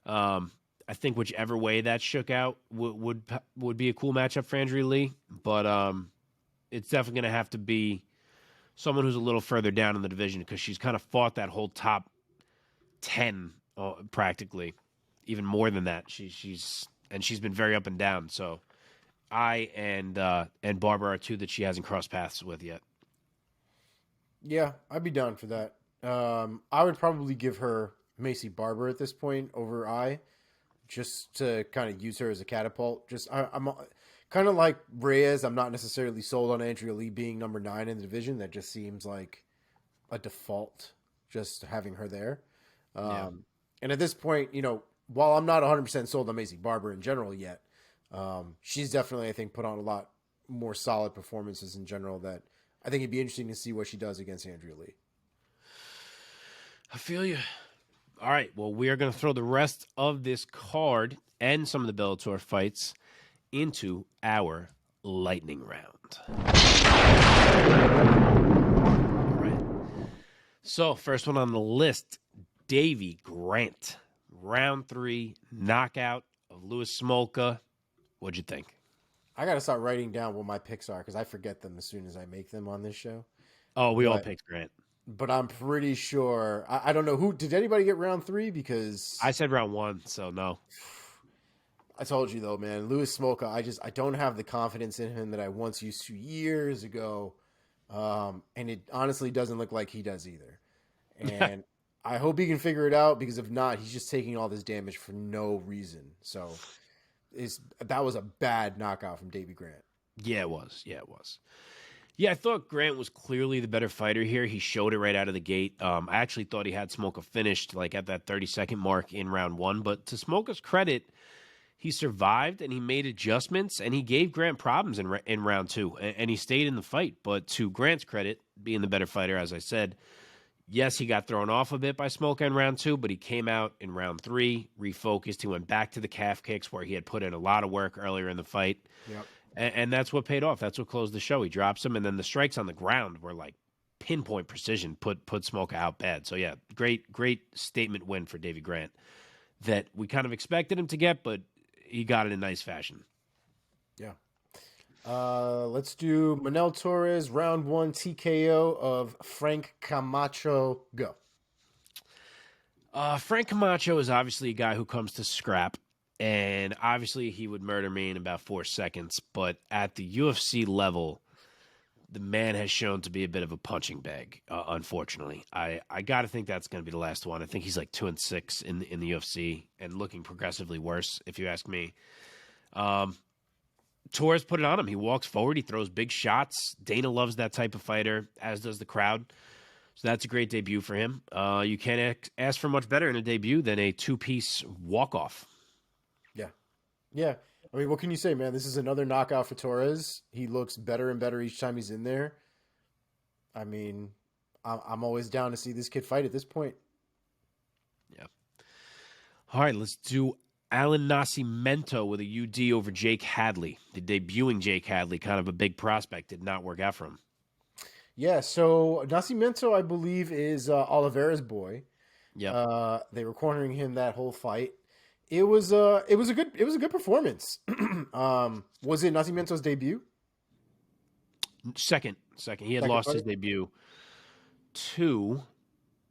I think whichever way that shook out would be a cool matchup for Andrea Lee, but it's definitely going to have to be someone who's a little further down in the division because she's kind of fought that whole top 10 practically, even more than that. She's been very up and down. So I and Barber are two that she hasn't crossed paths with yet. Yeah, I'd be down for that. I would probably give her Macy Barber at this point over Ai, just to kind of use her as a catapult. I'm kind of like Reyes. I'm not necessarily sold on Andrea Lee being number 9 in the division. That just seems like a default, just having her there. And at this point, while I'm not 100% sold on Macy Barber in general yet, she's definitely, I think, put on a lot more solid performances in general that I think it'd be interesting to see what she does against Andrea Lee. I feel you. All right, well, we are going to throw the rest of this card and some of the Bellator fights into our lightning round. All right. So, first one on the list, Davy Grant. Round 3, knockout of Louis Smolka. What'd you think? I got to start writing down what my picks are because I forget them as soon as I make them on this show. Oh, we all picked Grant. But I'm pretty sure. I don't know who. Did anybody get round 3? Because I said round 1, so no. I told you though, man. Louis Smolka. I don't have the confidence in him that I once used to years ago, and it honestly doesn't look like he does either. And I hope he can figure it out because if not, he's just taking all this damage for no reason. So that was a bad knockout from Davy Grant. Yeah, it was. Yeah, I thought Grant was clearly the better fighter here. He showed it right out of the gate. I actually thought he had Smolka finished like at that 30-second mark in round 1. But to Smolka's credit, he survived and he made adjustments and he gave Grant problems in round 2. And he stayed in the fight. But to Grant's credit, being the better fighter, as I said, yes, he got thrown off a bit by Smolka in round 2, but he came out in round 3, refocused. He went back to the calf kicks where he had put in a lot of work earlier in the fight. Yep. And that's what paid off. That's what closed the show. He drops him, and then the strikes on the ground were like pinpoint precision, put Smolka out bad. So, yeah, great statement win for Davy Grant that we kind of expected him to get, but he got it in nice fashion. Yeah. Let's do Manel Torres, round 1 TKO of Frank Camacho. Go. Frank Camacho is obviously a guy who comes to scrap. And obviously he would murder me in about 4 seconds. But at the UFC level, the man has shown to be a bit of a punching bag, unfortunately. I got to think that's going to be the last one. I think he's like 2-6 in the UFC and looking progressively worse, if you ask me. Torres put it on him. He walks forward. He throws big shots. Dana loves that type of fighter, as does the crowd. So that's a great debut for him. You can't ask for much better in a debut than a 2-piece walk-off. Yeah. I mean, what can you say, man? This is another knockout for Torres. He looks better and better each time he's in there. I mean, I'm always down to see this kid fight at this point. Yeah. All right, let's do Alan Nascimento with a UD over Jake Hadley. The debuting Jake Hadley, kind of a big prospect, did not work out for him. Yeah, so Nascimento, I believe, is Oliveira's boy. Yeah. They were cornering him that whole fight. It was a good performance. Was it Nascimento's debut? Second. He had lost his debut to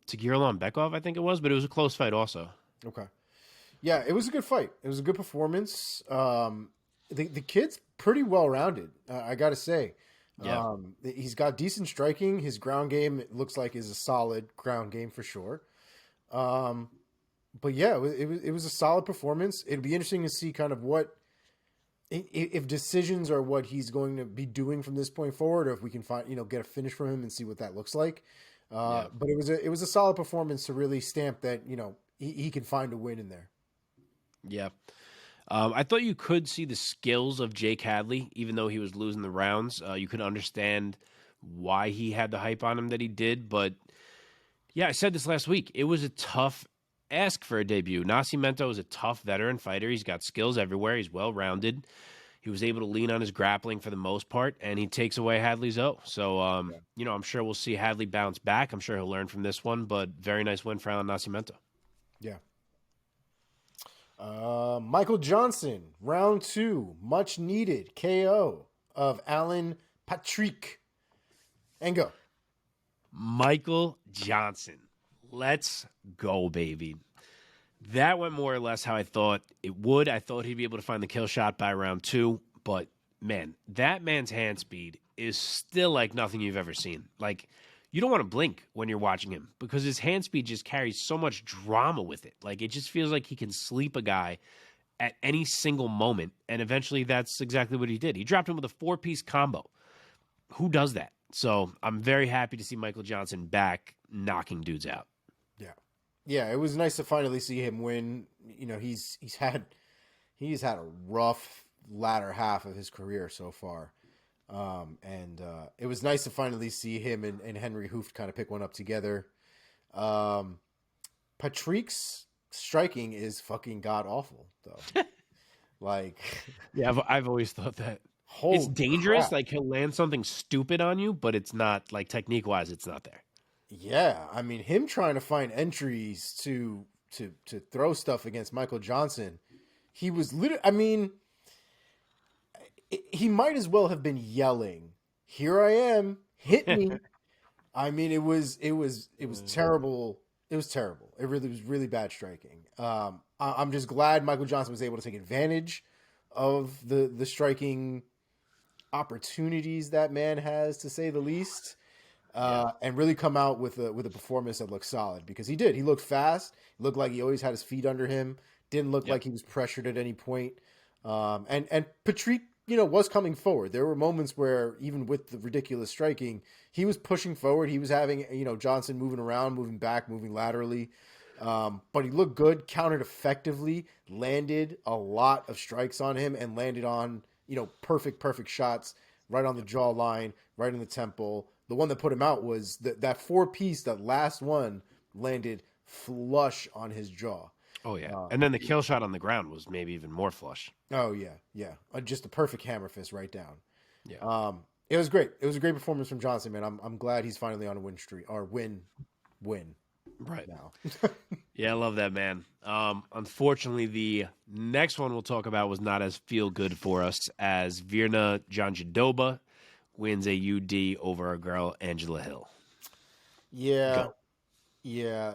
Girlan Bekov, I think it was, but it was a close fight also. Okay. Yeah, it was a good fight. It was a good performance. The kid's pretty well rounded, I got to say. Yeah. He's got decent striking. His ground game, it looks like, is a solid ground game for sure. But yeah, it was a solid performance. It'd be interesting to see kind of what if decisions are what he's going to be doing from this point forward, or if we can find get a finish from him and see what that looks like. But it was a solid performance to really stamp that he can find a win in there. Yeah, I thought you could see the skills of Jake Hadley, even though he was losing the rounds. You could understand why he had the hype on him that he did, but yeah, I said this last week. It was a tough ask for a debut. Nascimento is a tough veteran fighter. He's got skills everywhere. He's well-rounded. He was able to lean on his grappling for the most part, and he takes away Hadley's O. So, I'm sure we'll see Hadley bounce back. I'm sure he'll learn from this one, but very nice win for Alan Nascimento. Yeah. Michael Johnson, round 2, much needed KO of Alan Patrick. And go. Michael Johnson. Let's go, baby. That went more or less how I thought it would. I thought he'd be able to find the kill shot by round 2, but man, that man's hand speed is still like nothing you've ever seen. Like, you don't want to blink when you're watching him because his hand speed just carries so much drama with it. Like, it just feels like he can sleep a guy at any single moment, and eventually that's exactly what he did. He dropped him with a 4-piece combo. Who does that? So I'm very happy to see Michael Johnson back knocking dudes out. Yeah. Yeah, it was nice to finally see him win. You know, he's had a rough latter half of his career so far. And it was nice to finally see him and Henry Hooft kind of pick one up together. Patrick's striking is fucking god awful, though. Like, Yeah, I've always thought that. holy It's dangerous. crap. Like, he'll land something stupid on you, but it's not, like, technique-wise, it's not there. Yeah, I mean, him trying to find entries to throw stuff against Michael Johnson, he was literally. I mean, he might as well have been yelling, "Here I am, hit me!" I mean, it was terrible. It was terrible. It really was really bad striking. I'm just glad Michael Johnson was able to take advantage of the striking opportunities that man has, to say the least. And really come out with a performance that looked solid, because he did. He looked fast. He looked like he always had his feet under him. Didn't look like he was pressured at any point. And Patrick, was coming forward. There were moments where, even with the ridiculous striking, he was pushing forward. He was having, Johnson moving around, moving back, moving laterally. But he looked good, countered effectively, landed a lot of strikes on him, and landed on, perfect shots right on the jawline, right in the temple. The one that put him out was that 4-piece, that last one, landed flush on his jaw. Oh, yeah. And then the kill shot on the ground was maybe even more flush. Oh, yeah. Just a perfect hammer fist right down. Yeah. It was great. It was a great performance from Johnson, man. I'm glad he's finally on a win streak, or win Right now. Yeah, I love that, man. Unfortunately, the next one we'll talk about was not as feel good for us, as Virna Jandiroba wins a UD over our girl Angela Hill. Yeah. Go. Yeah.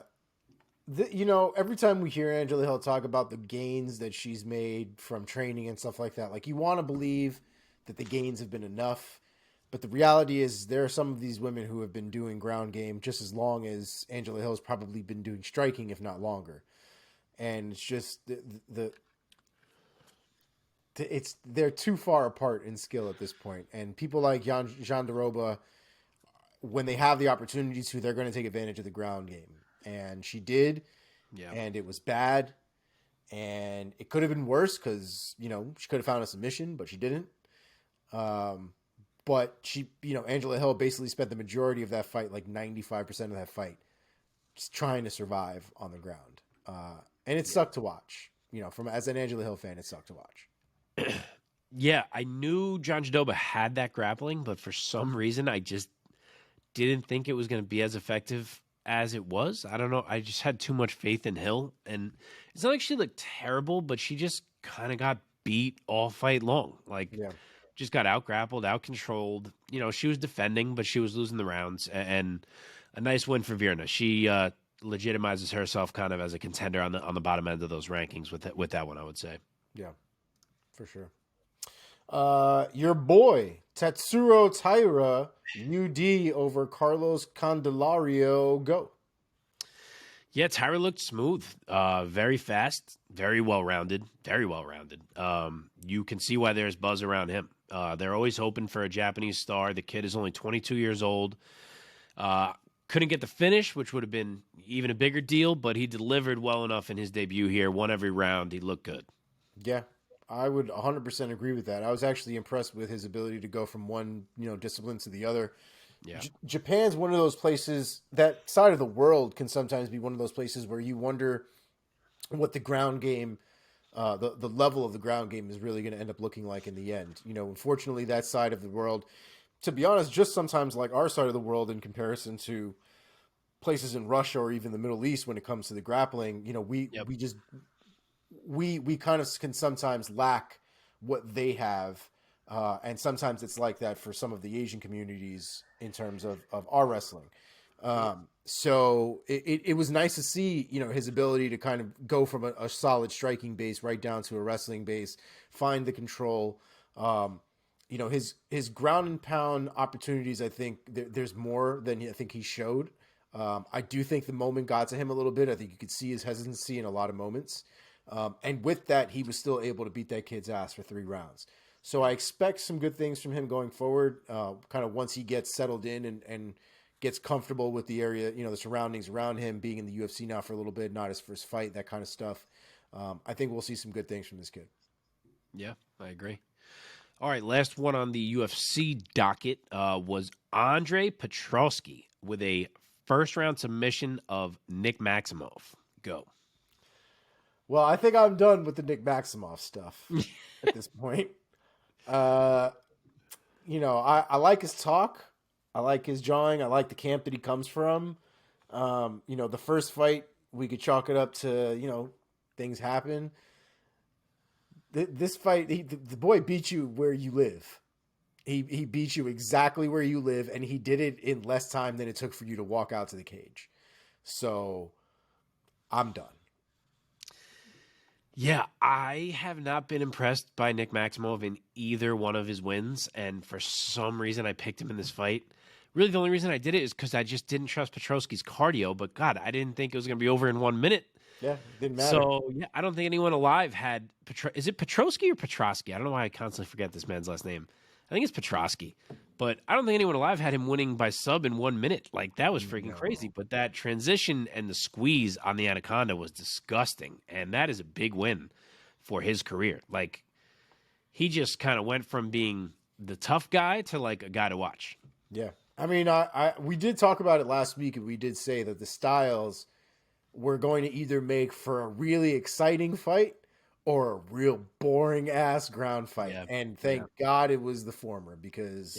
Every time we hear Angela Hill talk about the gains that she's made from training and stuff like that, like, you want to believe that the gains have been enough. But the reality is, there are some of these women who have been doing ground game just as long as Angela Hill's probably been doing striking, if not longer. And it's just they're too far apart in skill at this point. And people like Jandiroba, when they have the opportunity to, they're going to take advantage of the ground game. And she did. Yeah. And it was bad. And it could have been worse, because, she could have found a submission, but she didn't. But she, Angela Hill basically spent the majority of that fight, like 95% of that fight, just trying to survive on the ground. And it sucked to watch. As an Angela Hill fan, it sucked to watch. Yeah, I knew Jandiroba had that grappling, but for some reason, I just didn't think it was going to be as effective as it was. I don't know. I just had too much faith in Hill. And it's not like she looked terrible, but she just kind of got beat all fight long. Like, just got out-grappled, out-controlled. She was defending, but she was losing the rounds. And a nice win for Virna. She legitimizes herself kind of as a contender on the bottom end of those rankings with that one, I would say. Yeah, for sure. Your boy, Tatsuro Taira, UD over Carlos Candelario. Go. Yeah, Tyra looked smooth, very fast, very well-rounded. You can see why there's buzz around him. They're always hoping for a Japanese star. The kid is only 22 years old. Couldn't get the finish, which would have been even a bigger deal, but he delivered well enough in his debut here. Won every round. He looked good. Yeah, I would 100% agree with that. I was actually impressed with his ability to go from one, discipline to the other. Yeah. Japan's one of those places, that side of the world can sometimes be one of those places where you wonder what the ground game, the level of the ground game is really going to end up looking like in the end. Unfortunately, that side of the world, to be honest, just sometimes like our side of the world in comparison to places in Russia or even the Middle East when it comes to the grappling, we kind of can sometimes lack what they have. And sometimes it's like that for some of the Asian communities in terms of our wrestling. So it was nice to see, his ability to kind of go from a solid striking base right down to a wrestling base, find the control. His ground and pound opportunities, I think there's more than I think he showed. I do think the moment got to him a little bit. I think you could see his hesitancy in a lot of moments. And with that, he was still able to beat that kid's ass for 3 rounds. So I expect some good things from him going forward, kind of once he gets settled in and gets comfortable with the area, the surroundings around him, being in the UFC now for a little bit, not his first fight, that kind of stuff. I think we'll see some good things from this kid. Yeah, I agree. All right, last one on the UFC docket was Andre Petroski with a first-round submission of Nick Maximov. Go. Well, I think I'm done with the Nick Maximov stuff at this point. I like his talk. I like his jawing. I like the camp that he comes from. The first fight, we could chalk it up to, things happen. This fight, the boy beat you where you live. He beat you exactly where you live, and he did it in less time than it took for you to walk out to the cage. So I'm done. Yeah, I have not been impressed by Nick Maximov in either one of his wins, and for some reason I picked him in this fight. Really, the only reason I did it is because I just didn't trust Petroski's cardio, but God, I didn't think it was going to be over in 1 minute. Yeah, didn't matter. So, yeah, I don't think anyone alive had is it Petroski or Petroski? I don't know why I constantly forget this man's last name. I think it's Petroski. But I don't think anyone alive had him winning by sub in 1 minute. Like, that was freaking crazy. But that transition and the squeeze on the Anaconda was disgusting. And that is a big win for his career. Like, he just kind of went from being the tough guy to, like, a guy to watch. Yeah. I mean, we did talk about it last week, and we did say that the styles were going to either make for a really exciting fight or a real boring-ass ground fight. Yeah. And thank God it was the former, because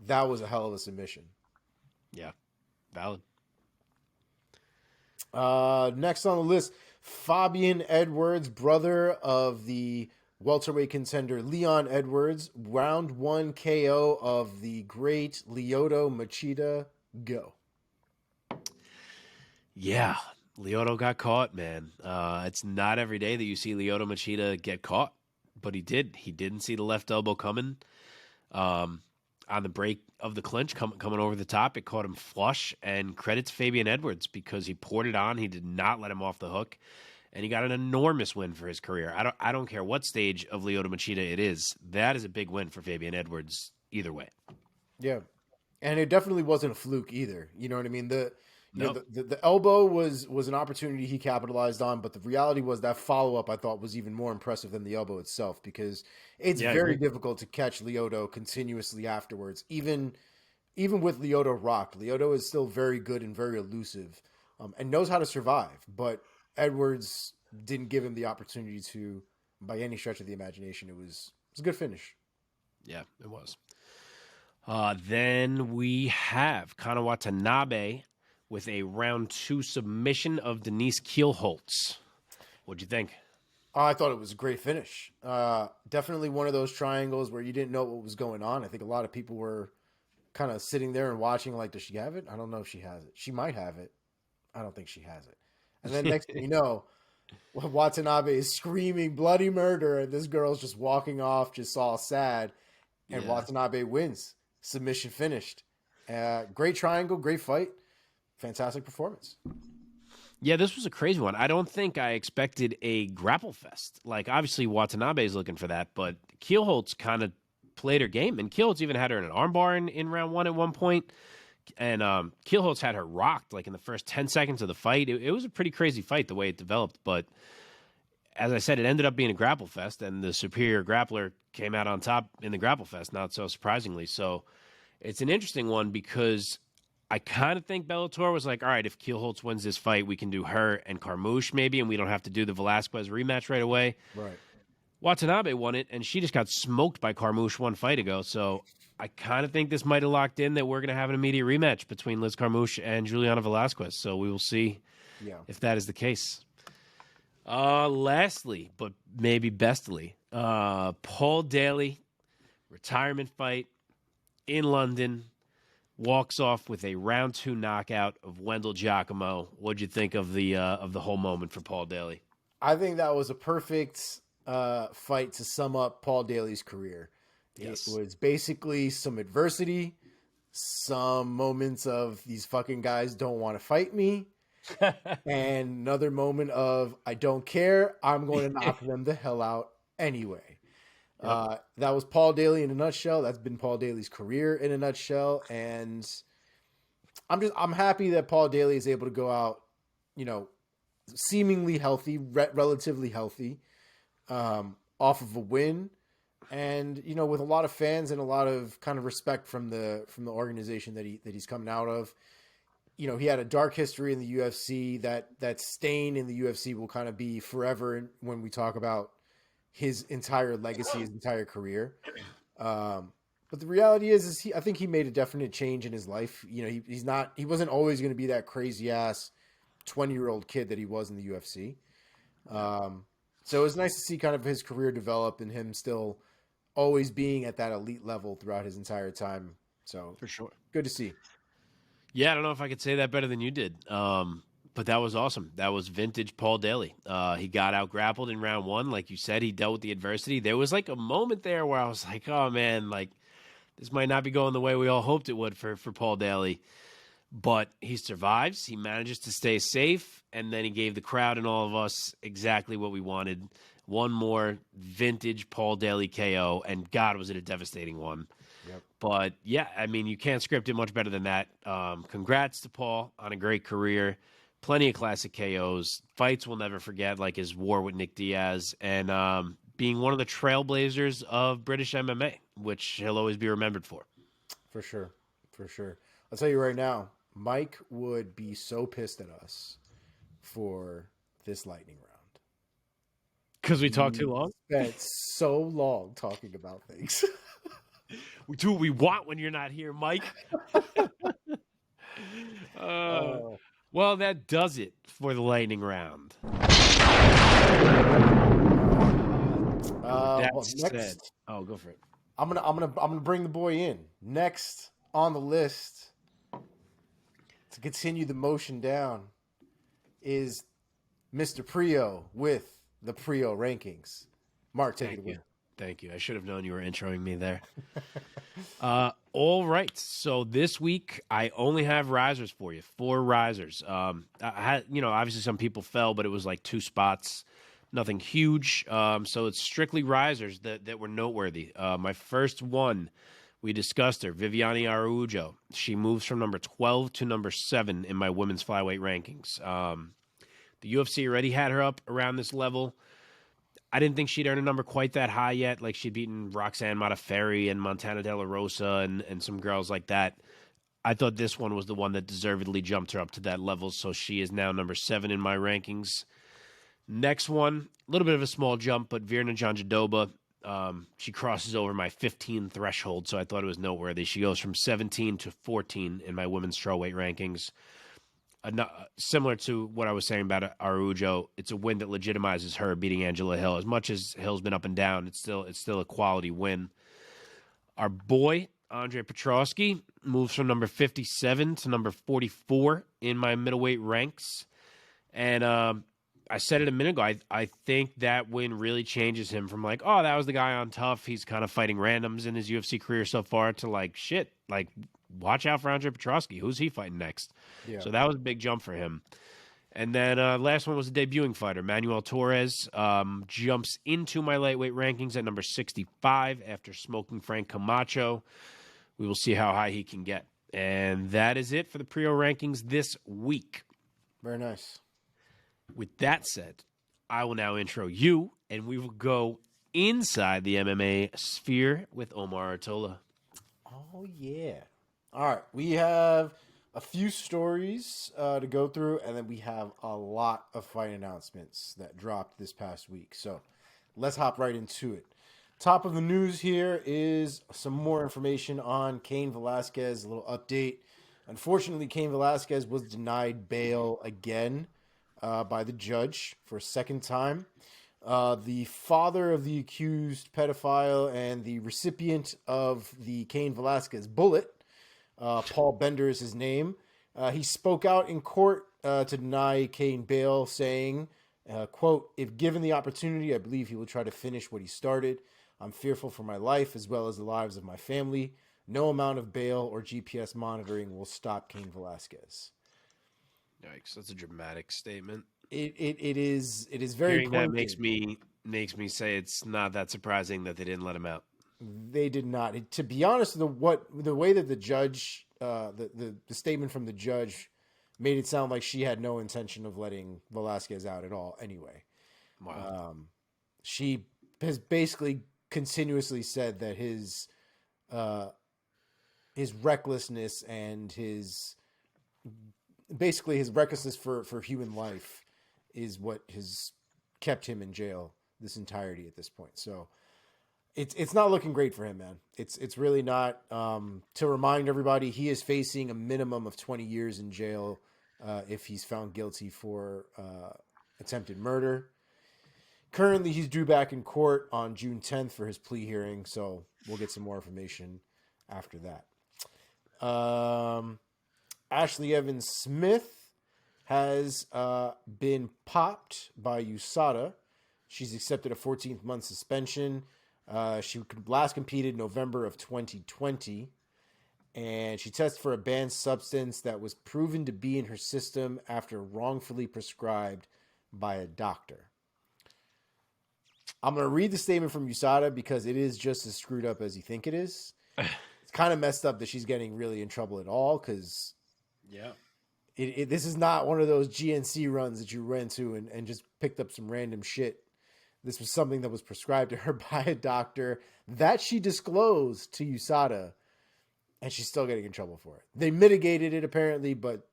that was a hell of a submission. Yeah, valid. Next on the list, Fabian Edwards, brother of the welterweight contender Leon Edwards, round 1 KO of the great Lyoto Machida. Go. Yeah, Lyoto got caught, man. It's not every day that you see Lyoto Machida get caught, but he did. He didn't see the left elbow coming. On the break of the clinch, coming over the top, it caught him flush, and credit to Fabian Edwards because he poured it on. He did not let him off the hook, and he got an enormous win for his career. I don't care what stage of Lyoto Machida it is. That is a big win for Fabian Edwards either way. Yeah, and it definitely wasn't a fluke either. You know what I mean? The elbow was an opportunity he capitalized on, but the reality was that follow-up I thought was even more impressive than the elbow itself, because it's very difficult to catch Lyoto continuously afterwards. Even with Lyoto rocked, Lyoto is still very good and very elusive, and knows how to survive, but Edwards didn't give him the opportunity to, by any stretch of the imagination. It was a good finish. Yeah, it was. Then we have Kana Watanabe with a round 2 submission of Denise Kielholtz. What'd you think? I thought it was a great finish. Definitely one of those triangles where you didn't know what was going on. I think a lot of people were kind of sitting there and watching like, does she have it? I don't know if she has it. She might have it. I don't think she has it. And then next thing you know, Watanabe is screaming bloody murder, and this girl's just walking off, just all sad. And Watanabe wins. Submission finished. Great triangle, great fight. Fantastic performance. Yeah, this was a crazy one. I don't think I expected a grapple fest. Like, obviously, Watanabe is looking for that, but Kielholtz kind of played her game, and Kielholtz even had her in an armbar in round 1 at one point. And Kielholtz had her rocked, like, in the first 10 seconds of the fight. It was a pretty crazy fight the way it developed, but as I said, it ended up being a grapple fest, and the superior grappler came out on top in the grapple fest, not so surprisingly. So it's an interesting one because I kind of think Bellator was like, all right, if Kielholtz wins this fight, we can do her and Carmouche maybe, and we don't have to do the Velasquez rematch right away. Right. Watanabe won it, and she just got smoked by Carmouche 1 fight ago. So I kind of think this might have locked in that we're going to have an immediate rematch between Liz Carmouche and Juliana Velasquez. So we will see if that is the case. Lastly, but maybe bestly, Paul Daly, retirement fight in London. Walks off with a round 2 knockout of Wendell Giacomo. What'd you think of the whole moment for Paul Daly? I think that was a perfect fight to sum up Paul Daly's career. Yes. It was basically some adversity, some moments of these fucking guys don't want to fight me, and another moment of I don't care, I'm going to knock them the hell out anyway. Yep. That was Paul Daly in a nutshell. That's been Paul Daly's career in a nutshell. And I'm happy that Paul Daly is able to go out, seemingly healthy, relatively healthy, off of a win, and with a lot of fans and a lot of kind of respect from the organization that he's coming out of. He had a dark history in the UFC. That stain in the UFC will kind of be forever when we talk about his entire legacy, his entire career. But the reality is I think he made a definite change in his life. He wasn't always going to be that crazy ass 20-year-old kid that he was in the UFC. So it was nice to see kind of his career develop and him still always being at that elite level throughout his entire time. So For sure. good to see. Yeah, I don't know if I could say that better than you did. But that was awesome. That was vintage Paul Daly. He got out grappled in round 1. Like you said, he dealt with the adversity. There was like a moment there where I was like, oh man, like this might not be going the way we all hoped it would for Paul Daly. But he survives. He manages to stay safe. And then he gave the crowd and all of us exactly what we wanted. One more vintage Paul Daly KO. And God, was it a devastating one. Yep. But yeah, I mean, you can't script it much better than that. Congrats to Paul on a great career. Plenty of classic KOs. Fights we'll never forget, like his war with Nick Diaz. And being one of the trailblazers of British MMA, which he'll always be remembered for. For sure. For sure. I'll tell you right now, Mike would be so pissed at us for this lightning round. Because we talked too long? Spent so long talking about things. We do what we want when you're not here, Mike. Well, that does it for the lightning round. Next, oh, go for it. I'm gonna bring the boy in. Next on the list to continue the motion down is Mr. Priaulx with the Priaulx Rankings. Mark, take it away. Thank you. I should have known you were introing me there. All right. So this week I only have risers for you. 4 risers. I had, obviously some people fell, but it was like 2 spots, nothing huge. So it's strictly risers that were noteworthy. My first one, we discussed her, Viviane Araujo. She moves from number 12 to number 7 in my women's flyweight rankings. The UFC already had her up around this level. I didn't think she'd earn a number quite that high yet. Like she'd beaten Roxanne Modafferi and Montana De La Rosa and some girls like that. I thought this one was the one that deservedly jumped her up to that level. So she is now number 7 in my rankings. Next one, a little bit of a small jump, but Virna Jandiroba. She crosses over my 15 threshold, so I thought it was noteworthy. She goes from 17 to 14 in my women's strawweight rankings. Similar to what I was saying about Araujo, it's a win that legitimizes her beating Angela Hill. As much as Hill's been up and down, it's still a quality win. Our boy, Andre Petrosky, moves from number 57 to number 44 in my middleweight ranks. And I said it a minute ago, I think that win really changes him from like, oh, that was the guy on Tough. He's kind of fighting randoms in his UFC career so far to like, shit, like, watch out for Andre Petrosky. Who's he fighting next? Yeah. So that was a big jump for him. And then last one was a debuting fighter. Manuel Torres jumps into my lightweight rankings at number 65 after smoking Frank Camacho. We will see how high he can get. And that is it for the Priaulx rankings this week. Very nice. With that said, I will now intro you, and we will go inside the MMA sphere with Omar Artola. Oh, yeah. All right. We have a few stories to go through, and then we have a lot of fight announcements that dropped this past week. So let's hop right into it. Top of the news here is some more information on Cain Velasquez, a little update. Unfortunately, Cain Velasquez was denied bail again by the judge for a second time. The father of the accused pedophile and the recipient of the Cain Velasquez bullet, Paul Bender is his name. He spoke out in court to deny Cain bail, saying, quote, "If given the opportunity, I believe he will try to finish what he started. I'm fearful for my life as well as the lives of my family. No amount of bail or GPS monitoring will stop Cain Velasquez." Yikes, that's a dramatic statement. It is very Hearing that makes me say it's not that surprising that they didn't let him out. They did not. To be honest, the way that the judge the statement from the judge made it sound like she had no intention of letting Velasquez out at all anyway. Wow. She has basically continuously said that his recklessness and his recklessness for human life is what has kept him in jail this entirety at this point. So it's not looking great for him, man. It's really not. To remind everybody, he is facing a minimum of 20 years in jail if he's found guilty for attempted murder. Currently, he's due back in court on June 10th for his plea hearing, so we'll get some more information after that. Ashley Evans Smith has been popped by USADA. She's accepted a 14th-month suspension. She last competed November of 2020, and she tested for a banned substance that was proven to be in her system after wrongfully prescribed by a doctor. I'm going to read the statement from USADA because it is just as screwed up as you think it is. It's kind of messed up that she's getting really in trouble at all because this is not one of those GNC runs that you ran to and just picked up some random shit. This was something that was prescribed to her by a doctor that she disclosed to USADA, and she's still getting in trouble for it. They mitigated it apparently, but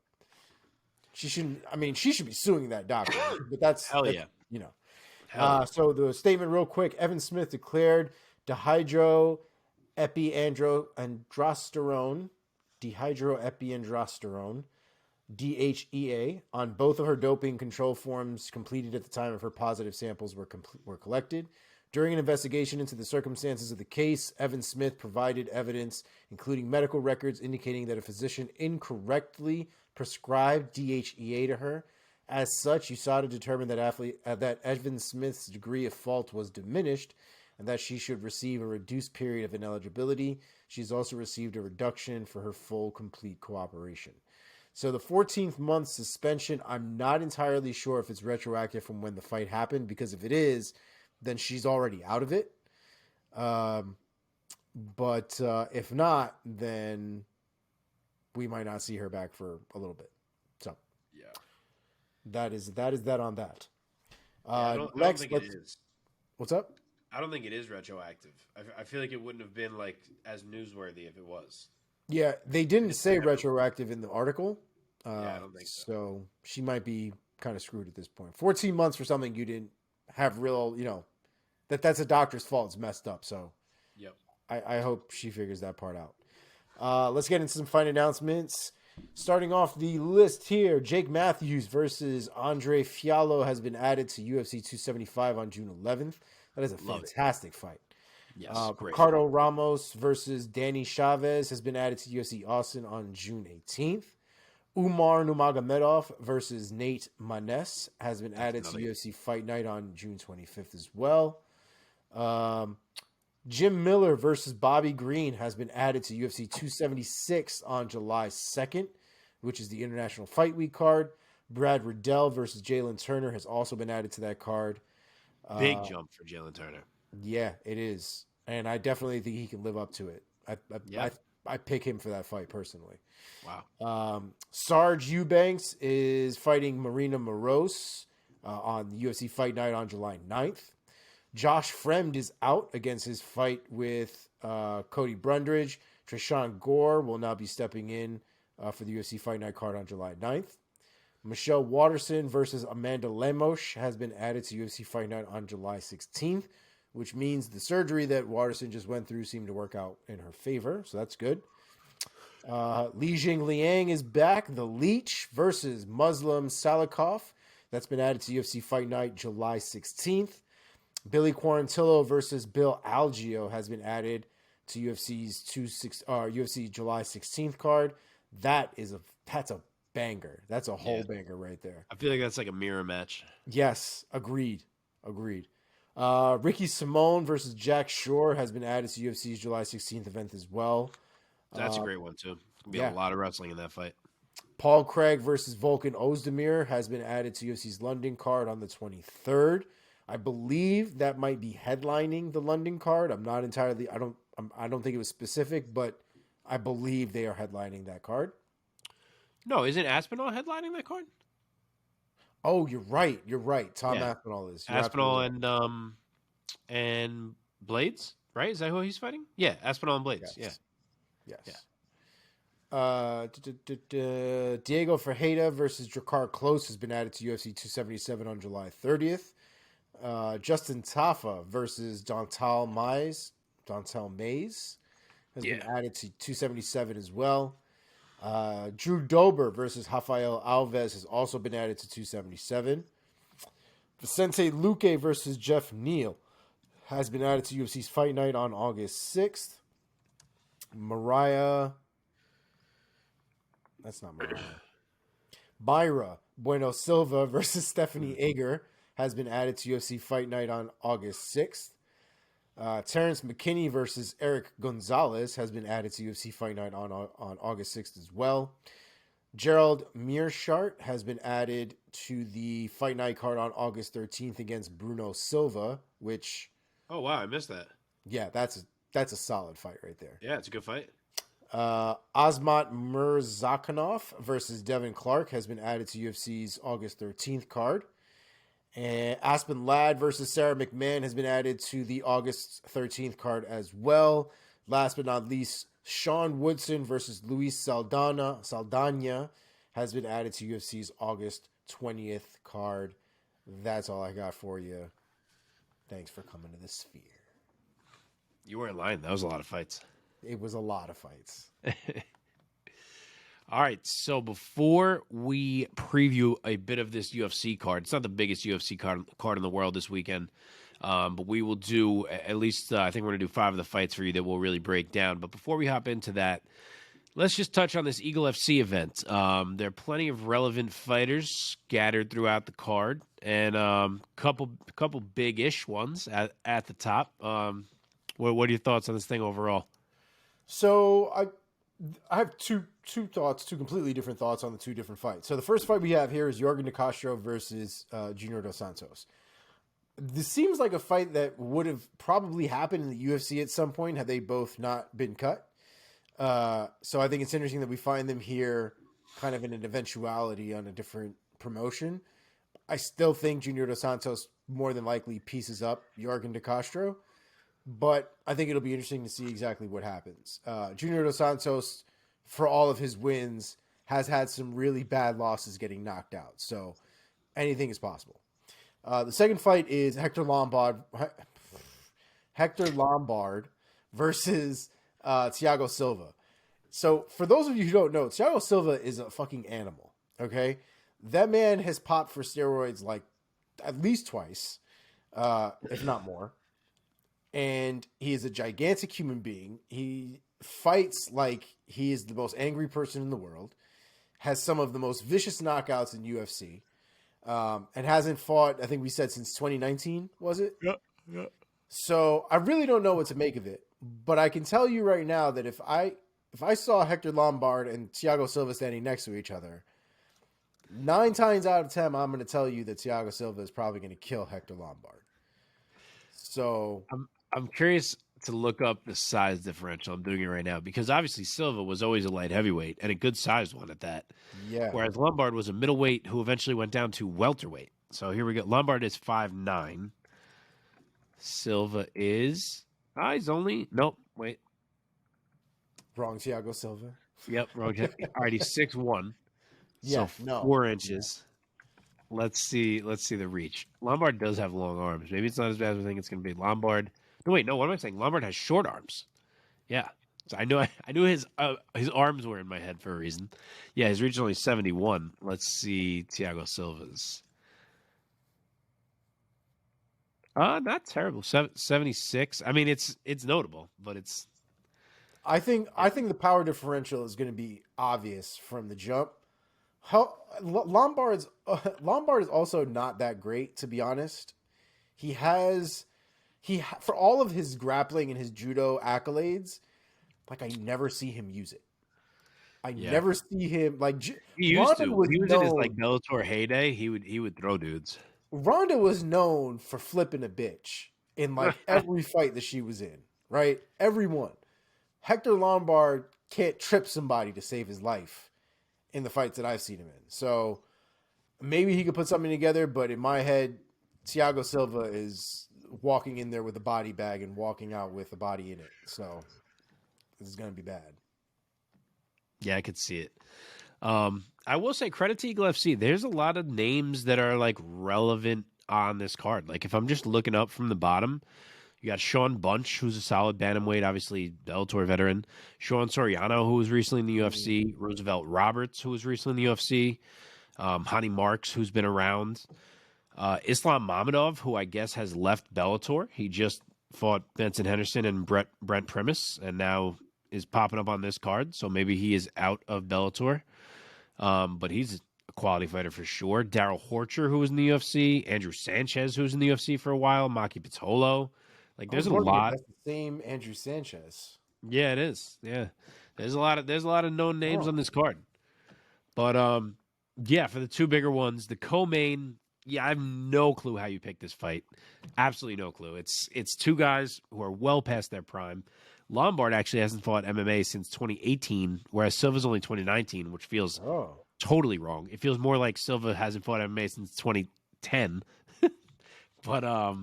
she shouldn't. I mean, she should be suing that doctor. But that's yeah. You know. So the statement real quick, Evan Smith declared dehydroepiandrosterone, DHEA, on both of her doping control forms completed at the time of her positive samples were collected. During an investigation into the circumstances of the case, Evan Smith provided evidence, including medical records indicating that a physician incorrectly prescribed DHEA to her. As such, USADA determined that Evan Smith's degree of fault was diminished and that she should receive a reduced period of ineligibility. She's also received a reduction for her full, complete cooperation. So the 14th month suspension, I'm not entirely sure if it's retroactive from when the fight happened, because if it is, then she's already out of it. But if not, then we might not see her back for a little bit. So yeah, that is that on that. I don't think it is. What's up? I don't think it is retroactive. I feel like it wouldn't have been like as newsworthy if it was. Yeah, they didn't say retroactive in the article. I don't think so. So she might be kind of screwed at this point. 14 months for something you didn't have real, that's a doctor's fault. It's messed up. So yep. I hope she figures that part out. Let's get into some fight announcements. Starting off the list here, Jake Matthews versus Andre Fiallo has been added to UFC 275 on June 11th. That is a fantastic fight. Yes, Ricardo Ramos versus Danny Chavez has been added to UFC Austin on June 18th. Umar Nurmagomedov versus Nate Maness has been added to UFC Fight Night on June 25th as well. Jim Miller versus Bobby Green has been added to UFC 276 on July 2nd, which is the International Fight Week card. Brad Riddell versus Jalen Turner has also been added to that card. Big jump for Jalen Turner. Yeah, it is. And I definitely think he can live up to it. I pick him for that fight personally. Wow. Sarge Eubanks is fighting Marina Moroz on UFC Fight Night on July 9th. Josh Fremd is out against his fight with Cody Brundridge. Trishan Gore will now be stepping in for the UFC Fight Night card on July 9th. Michelle Waterson versus Amanda Lemos has been added to UFC Fight Night on July 16th, which means the surgery that Waterson just went through seemed to work out in her favor, so that's good. Li Jing Liang is back. The Leech versus Muslim Salikov. That's been added to UFC Fight Night July 16th. Billy Quarantillo versus Bill Algeo has been added to UFC July 16th card. That's a banger. That's a whole banger right there. I feel like that's like a mirror match. Yes, agreed. Ricky Simone versus Jack Shore has been added to UFC's July 16th event as well. That's a great one too. There'll be a lot of wrestling in that fight. Paul Craig versus Volkan Ozdemir has been added to UFC's London card on the 23rd. I believe that might be headlining the London card. I'm not entirely. I don't think it was specific, but I believe they are headlining that card. No, isn't Aspinall headlining that card? Oh, you're right. Tom Yeah. Aspinall is. You're Aspinall absolutely and Blades, right? Is that who he's fighting? Yeah, Aspinall and Blades. right. Yeah. Yes. Diego Ferreira versus Drakkar Klose has been added to UFC 277 on July 30th. Justin Tafa versus Dontal Mays has been added to 277 as well. Drew Dober versus Rafael Alves has also been added to 277. Vicente Luque versus Jeff Neal has been added to UFC's Fight Night on August 6th. Myra Bueno Silva versus Stephanie Ager has been added to UFC Fight Night on August 6th. Terrence McKinney versus Eryk Gonzalez has been added to UFC Fight Night on August 6th as well. Gerald Mearshart has been added to the Fight Night card on August 13th against Bruno Silva, which... Oh, wow, I missed that. Yeah, that's a solid fight right there. Yeah, it's a good fight. Azmat Mirzakhanov versus Devin Clark has been added to UFC's August 13th card. And Aspen Ladd versus Sarah McMahon has been added to the August 13th card as well. Last but not least, Sean Woodson versus Luis Saldana has been added to UFC's August 20th card. That's all I got for you. Thanks for coming to the Sphere. You weren't lying. That was a lot of fights. It was a lot of fights. All right, so before we preview a bit of this UFC card, it's not the biggest UFC card in the world this weekend, but we will do at least, I think we're going to do 5 of the fights for you that we'll really break down. But before we hop into that, let's just touch on this Eagle FC event. There are plenty of relevant fighters scattered throughout the card, and couple big-ish ones at the top. What are your thoughts on this thing overall? So I have two completely different thoughts on the 2 different fights. So the first fight we have here is Yorgan De Castro versus Junior Dos Santos. This seems like a fight that would have probably happened in the UFC at some point had they both not been cut. So I think it's interesting that we find them here kind of in an eventuality on a different promotion. I still think Junior Dos Santos more than likely pieces up Yorgan De Castro, but I think it'll be interesting to see exactly what happens. Junior Dos Santos, for all of his wins, has had some really bad losses getting knocked out. So anything is possible. The second fight is Hector Lombard versus Thiago Silva. So for those of you who don't know, Thiago Silva is a fucking animal. Okay. That man has popped for steroids like at least twice, if not more. And he is a gigantic human being. He fights like he is the most angry person in the world, has some of the most vicious knockouts in UFC, and hasn't fought, I think we said, since 2019, was it? Yeah. So I really don't know what to make of it, but I can tell you right now that if I saw Hector Lombard and Thiago Silva standing next to each other, 9 times out of 10, I'm going to tell you that Thiago Silva is probably going to kill Hector Lombard. So I'm curious to look up the size differential. I'm doing it right now because obviously Silva was always a light heavyweight and a good sized one at that. Yeah. Whereas Lombard was a middleweight who eventually went down to welterweight. So here we go. Lombard is 5'9". Silva is he's only wait. Wrong Thiago Silva. Yep, wrong. All right, he's 6'1". Yeah, so 4 inches. Yeah. Let's see the reach. Lombard does have long arms. Maybe it's not as bad as I think it's going to be. Lombard. No, wait, no. What am I saying? Lombard has short arms. Yeah. So I knew his arms were in my head for a reason. Yeah, his reach is only 71. Let's see Thiago Silva's. Not terrible. 76. I mean, it's notable, but it's. I think the power differential is going to be obvious from the jump. Lombard is also not that great, to be honest. For all of his grappling and his judo accolades, like I never see him use it. I never see him like. He used to. When he was in his like Bellator heyday, he would throw dudes. Ronda was known for flipping a bitch in like every fight that she was in, right? Every one. Hector Lombard can't trip somebody to save his life in the fights that I've seen him in. So maybe he could put something together, but in my head, Thiago Silva is walking in there with a body bag and walking out with a body in it. So this is going to be bad. Yeah, I could see it. I will say credit to Eagle FC. There's a lot of names that are like relevant on this card. Like if I'm just looking up from the bottom, you got Sean Bunch, who's a solid bantamweight, obviously Bellator veteran. Sean Soriano, who was recently in the UFC. Roosevelt Roberts, who was recently in the UFC. Hani Marks, who's been around. Islam Mamedov, who I guess has left Bellator. He just fought Benson Henderson and Brent Primus, and now is popping up on this card. So maybe he is out of Bellator. But he's a quality fighter for sure. Daryl Horcher, who was in the UFC. Andrew Sanchez, who was in the UFC for a while. Maki Pitolo. Like there's a lot. That's the same Andrew Sanchez. Yeah, it is. Yeah. There's a lot of known names on this card. But yeah, for the two bigger ones, the co-main, yeah, I have no clue how you pick this fight. Absolutely no clue. It's two guys who are well past their prime. Lombard actually hasn't fought MMA since 2018, whereas Silva's only 2019, which feels totally wrong. It feels more like Silva hasn't fought MMA since 2010. But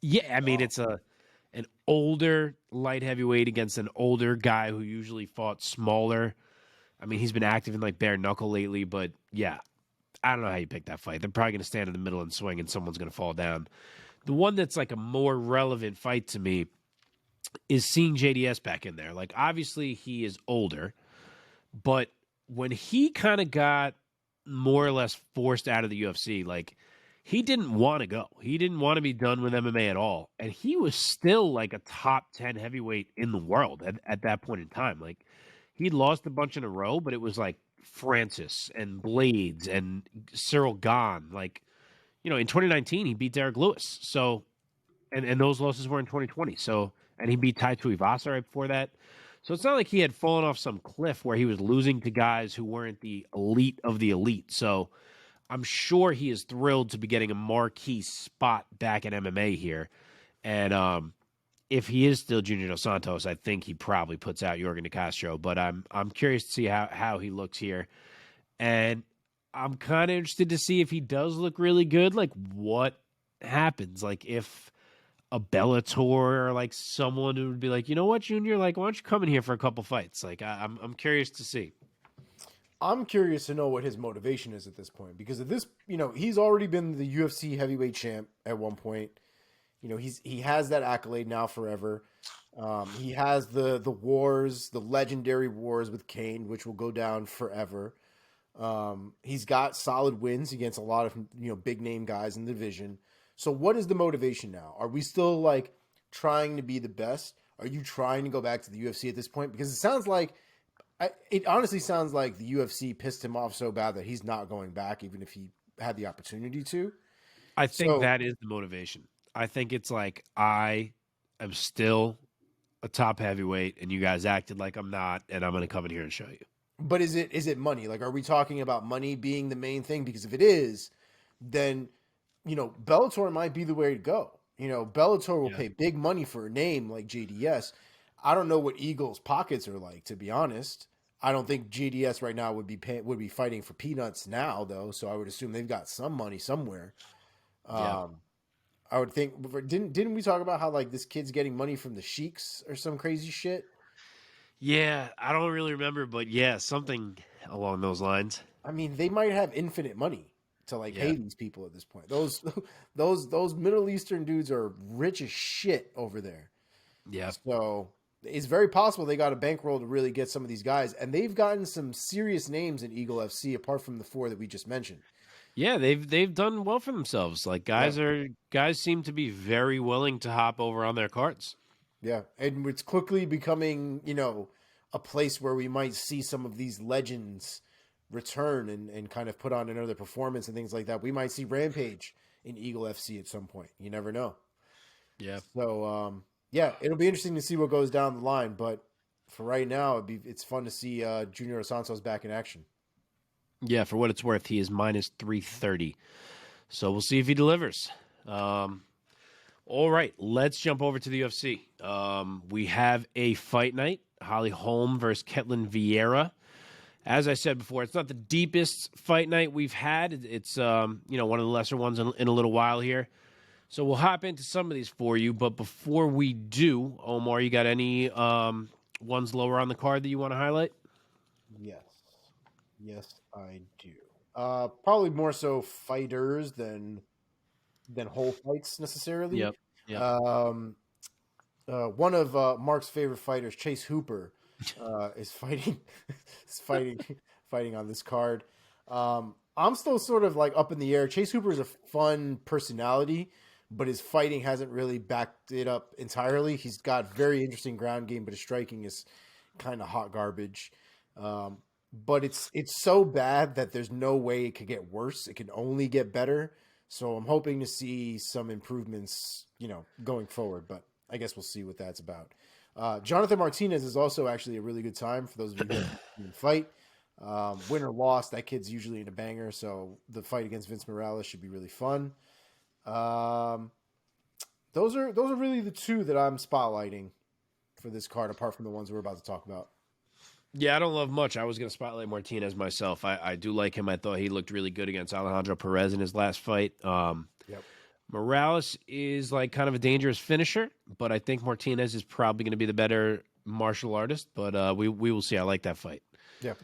yeah, I mean it's an older light heavyweight against an older guy who usually fought smaller. I mean, he's been active in like bare knuckle lately, but yeah, I don't know how you pick that fight. They're probably going to stand in the middle and swing, and someone's going to fall down. The one that's like a more relevant fight to me is seeing JDS back in there. Like, obviously, he is older, but when he kind of got more or less forced out of the UFC, like, he didn't want to go. He didn't want to be done with MMA at all. And he was still like a top 10 heavyweight in the world at that point in time. Like, he'd lost a bunch in a row, but it was like Francis and Blades and Cyril Gahn. Like, you know, in 2019, he beat Derek Lewis. So, and those losses were in 2020. So, and he beat Tai Tuivasa right before that. So it's not like he had fallen off some cliff where he was losing to guys who weren't the elite of the elite. So I'm sure he is thrilled to be getting a marquee spot back in MMA here. And if he is still Junior Dos Santos, I think he probably puts out Yorgan De Castro. But I'm curious to see how he looks here. And I'm kind of interested to see if he does look really good, like what happens. Like if a Bellator or like someone who would be like, you know what, Junior, like, why don't you come in here for a couple fights? Like, I'm curious to see. I'm curious to know what his motivation is at this point, because at this, you know, he's already been the UFC heavyweight champ at one point. You know, he has that accolade now forever. He has the wars, the legendary wars with Kane, which will go down forever. He's got solid wins against a lot of, you know, big name guys in the division. So what is the motivation now? Are we still like trying to be the best? Are you trying to go back to the UFC at this point? Because it sounds like, it honestly sounds like the UFC pissed him off so bad that he's not going back, even if he had the opportunity to. I think that is the motivation. I think it's like, I am still a top heavyweight and you guys acted like I'm not, and I'm going to come in here and show you. But is it money? Like, are we talking about money being the main thing? Because if it is, then, you know, Bellator might be the way to go. You know, Bellator will pay big money for a name like JDS. I don't know what Eagles' pockets are like, to be honest. I don't think JDS right now would be fighting for peanuts now, though. So I would assume they've got some money somewhere. I would think, didn't we talk about how like this kid's getting money from the sheiks or some crazy shit? Yeah, I don't really remember, but yeah, something along those lines. I mean, they might have infinite money to like pay these people at this point. Those Middle Eastern dudes are rich as shit over there. Yeah. So it's very possible they got a bankroll to really get some of these guys, and they've gotten some serious names in Eagle FC apart from the four that we just mentioned. Yeah, they've done well for themselves. Like guys seem to be very willing to hop over on their cards. Yeah, and it's quickly becoming, you know, a place where we might see some of these legends return and kind of put on another performance and things like that. We might see Rampage in Eagle FC at some point. You never know. Yeah. So, yeah, it'll be interesting to see what goes down the line. But for right now, it's fun to see Junior Santos back in action. Yeah, for what it's worth, he is minus 330. So we'll see if he delivers. All right, let's jump over to the UFC. We have a fight night Holly Holm versus Katlyn Vieira. As I said before, it's not the deepest fight night we've had. It's one of the lesser ones in a little while here. So we'll hop into some of these for you. But before we do, Omar, you got any ones lower on the card that you want to highlight? Yes, I do. Probably more so fighters than whole fights necessarily. Yep. One of Mark's favorite fighters, Chase Hooper, is fighting on this card. I'm still sort of like up in the air. Chase Hooper is a fun personality, but his fighting hasn't really backed it up entirely. He's got very interesting ground game, but his striking is kind of hot garbage. But it's so bad that there's no way it could get worse. It can only get better. So I'm hoping to see some improvements, going forward. But I guess we'll see what that's about. Jonathan Martinez is also actually a really good time for those of you who can fight. Win or loss, that kid's usually in a banger. So the fight against Vince Morales should be really fun. Those are really the two that I'm spotlighting for this card, apart from the ones we're about to talk about. Yeah, I don't love much. I was going to spotlight Martinez myself. I do like him. I thought he looked really good against Alejandro Perez in his last fight. Yep. Morales is like kind of a dangerous finisher, but I think Martinez is probably going to be the better martial artist. But we will see. I like that fight. Yeah.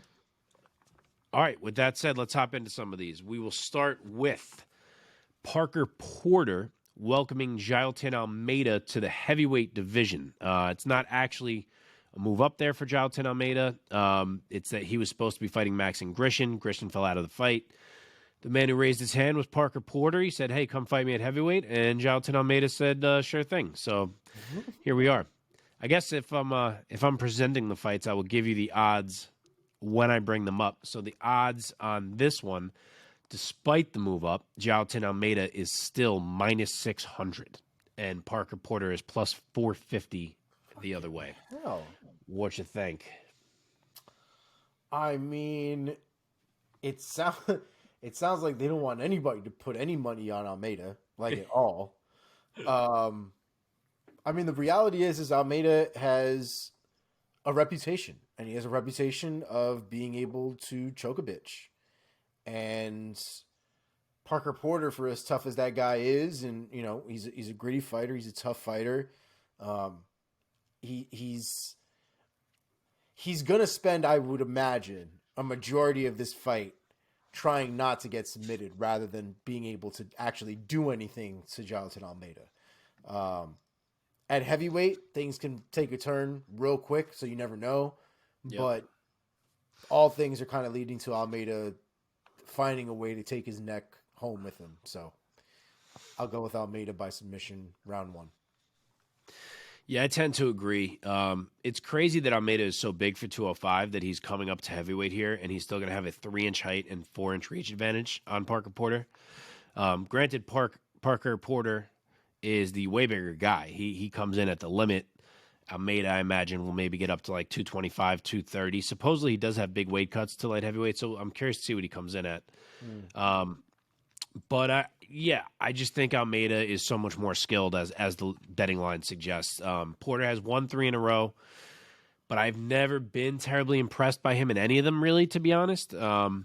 All right. With that said, let's hop into some of these. We will start with Parker Porter welcoming Jailton Almeida to the heavyweight division. It's not actually a move up there for Jailton Almeida. It's that he was supposed to be fighting Maxim Grishin. Grishin fell out of the fight. The man who raised his hand was Parker Porter. He said, hey, come fight me at heavyweight. And Jailton Almeida said, sure thing. So here we are. I guess if I'm presenting the fights, I will give you the odds when I bring them up. So the odds on this one, despite the move up, Jailton Almeida is still minus 600. And Parker Porter is plus 450 the other way. Oh. What you think? I mean, it sounds like they don't want anybody to put any money on Almeida, like at all. I mean, the reality is Almeida has a reputation, and he has a reputation of being able to choke a bitch. And Parker Porter, for as tough as that guy is, and he's a gritty fighter, he's a tough fighter. He's gonna spend, I would imagine, a majority of this fight trying not to get submitted rather than being able to actually do anything to Jailton Almeida. At heavyweight, things can take a turn real quick, so you never know. Yep. But all things are kind of leading to Almeida finding a way to take his neck home with him. So I'll go with Almeida by submission, round 1. Yeah, I tend to agree. It's crazy that Almeida is so big for 205 that he's coming up to heavyweight here, and he's still going to have a 3-inch height and 4-inch reach advantage on Parker Porter. Granted, Parker Porter is the way bigger guy. He comes in at the limit. Almeida, I imagine, will maybe get up to like 225, 230. Supposedly, he does have big weight cuts to light heavyweight, so I'm curious to see what he comes in at. But I just think Almeida is so much more skilled as the betting line suggests. Porter has won 3 in a row, but I've never been terribly impressed by him in any of them, really, to be honest. And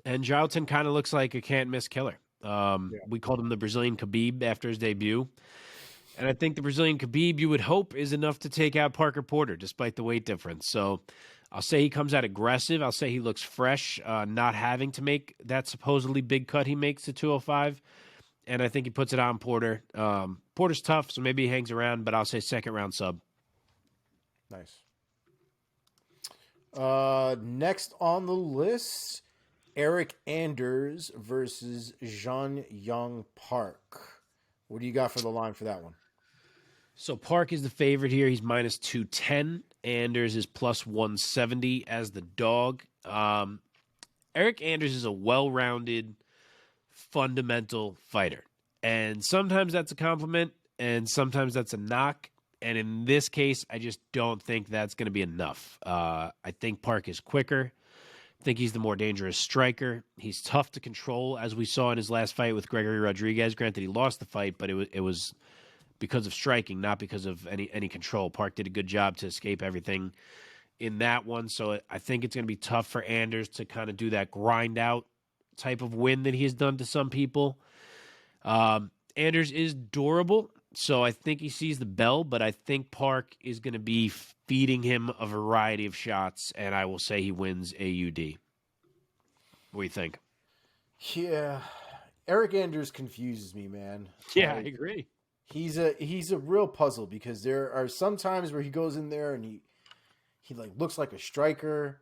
Jailton kind of looks like a can't-miss killer. We called him the Brazilian Khabib after his debut. And I think the Brazilian Khabib, you would hope, is enough to take out Parker Porter, despite the weight difference. So I'll say he comes out aggressive. I'll say he looks fresh, not having to make that supposedly big cut he makes to 205. And I think he puts it on Porter. Porter's tough, so maybe he hangs around, but I'll say second round sub. Nice. Next on the list, Eryk Anders versus Yong Park. What do you got for the line for that one? So Park is the favorite here. He's minus 210. Anders is plus 170 as the dog. Eryk Anders is a well-rounded, fundamental fighter. And sometimes that's a compliment, and sometimes that's a knock. And in this case, I just don't think that's going to be enough. I think Park is quicker. I think he's the more dangerous striker. He's tough to control, as we saw in his last fight with Gregory Rodriguez. Granted, he lost the fight, but it was because of striking, not because of any control. Park did a good job to escape everything in that one. So I think it's going to be tough for Anders to kind of do that grind out type of win that he has done to some people. Anders is durable, so I think he sees the bell, but I think Park is going to be feeding him a variety of shots, and I will say he wins AUD. What do you think? Yeah, Eryk Anders confuses me, man. Yeah, I agree. He's a real puzzle because there are some times where he goes in there and he like looks like a striker,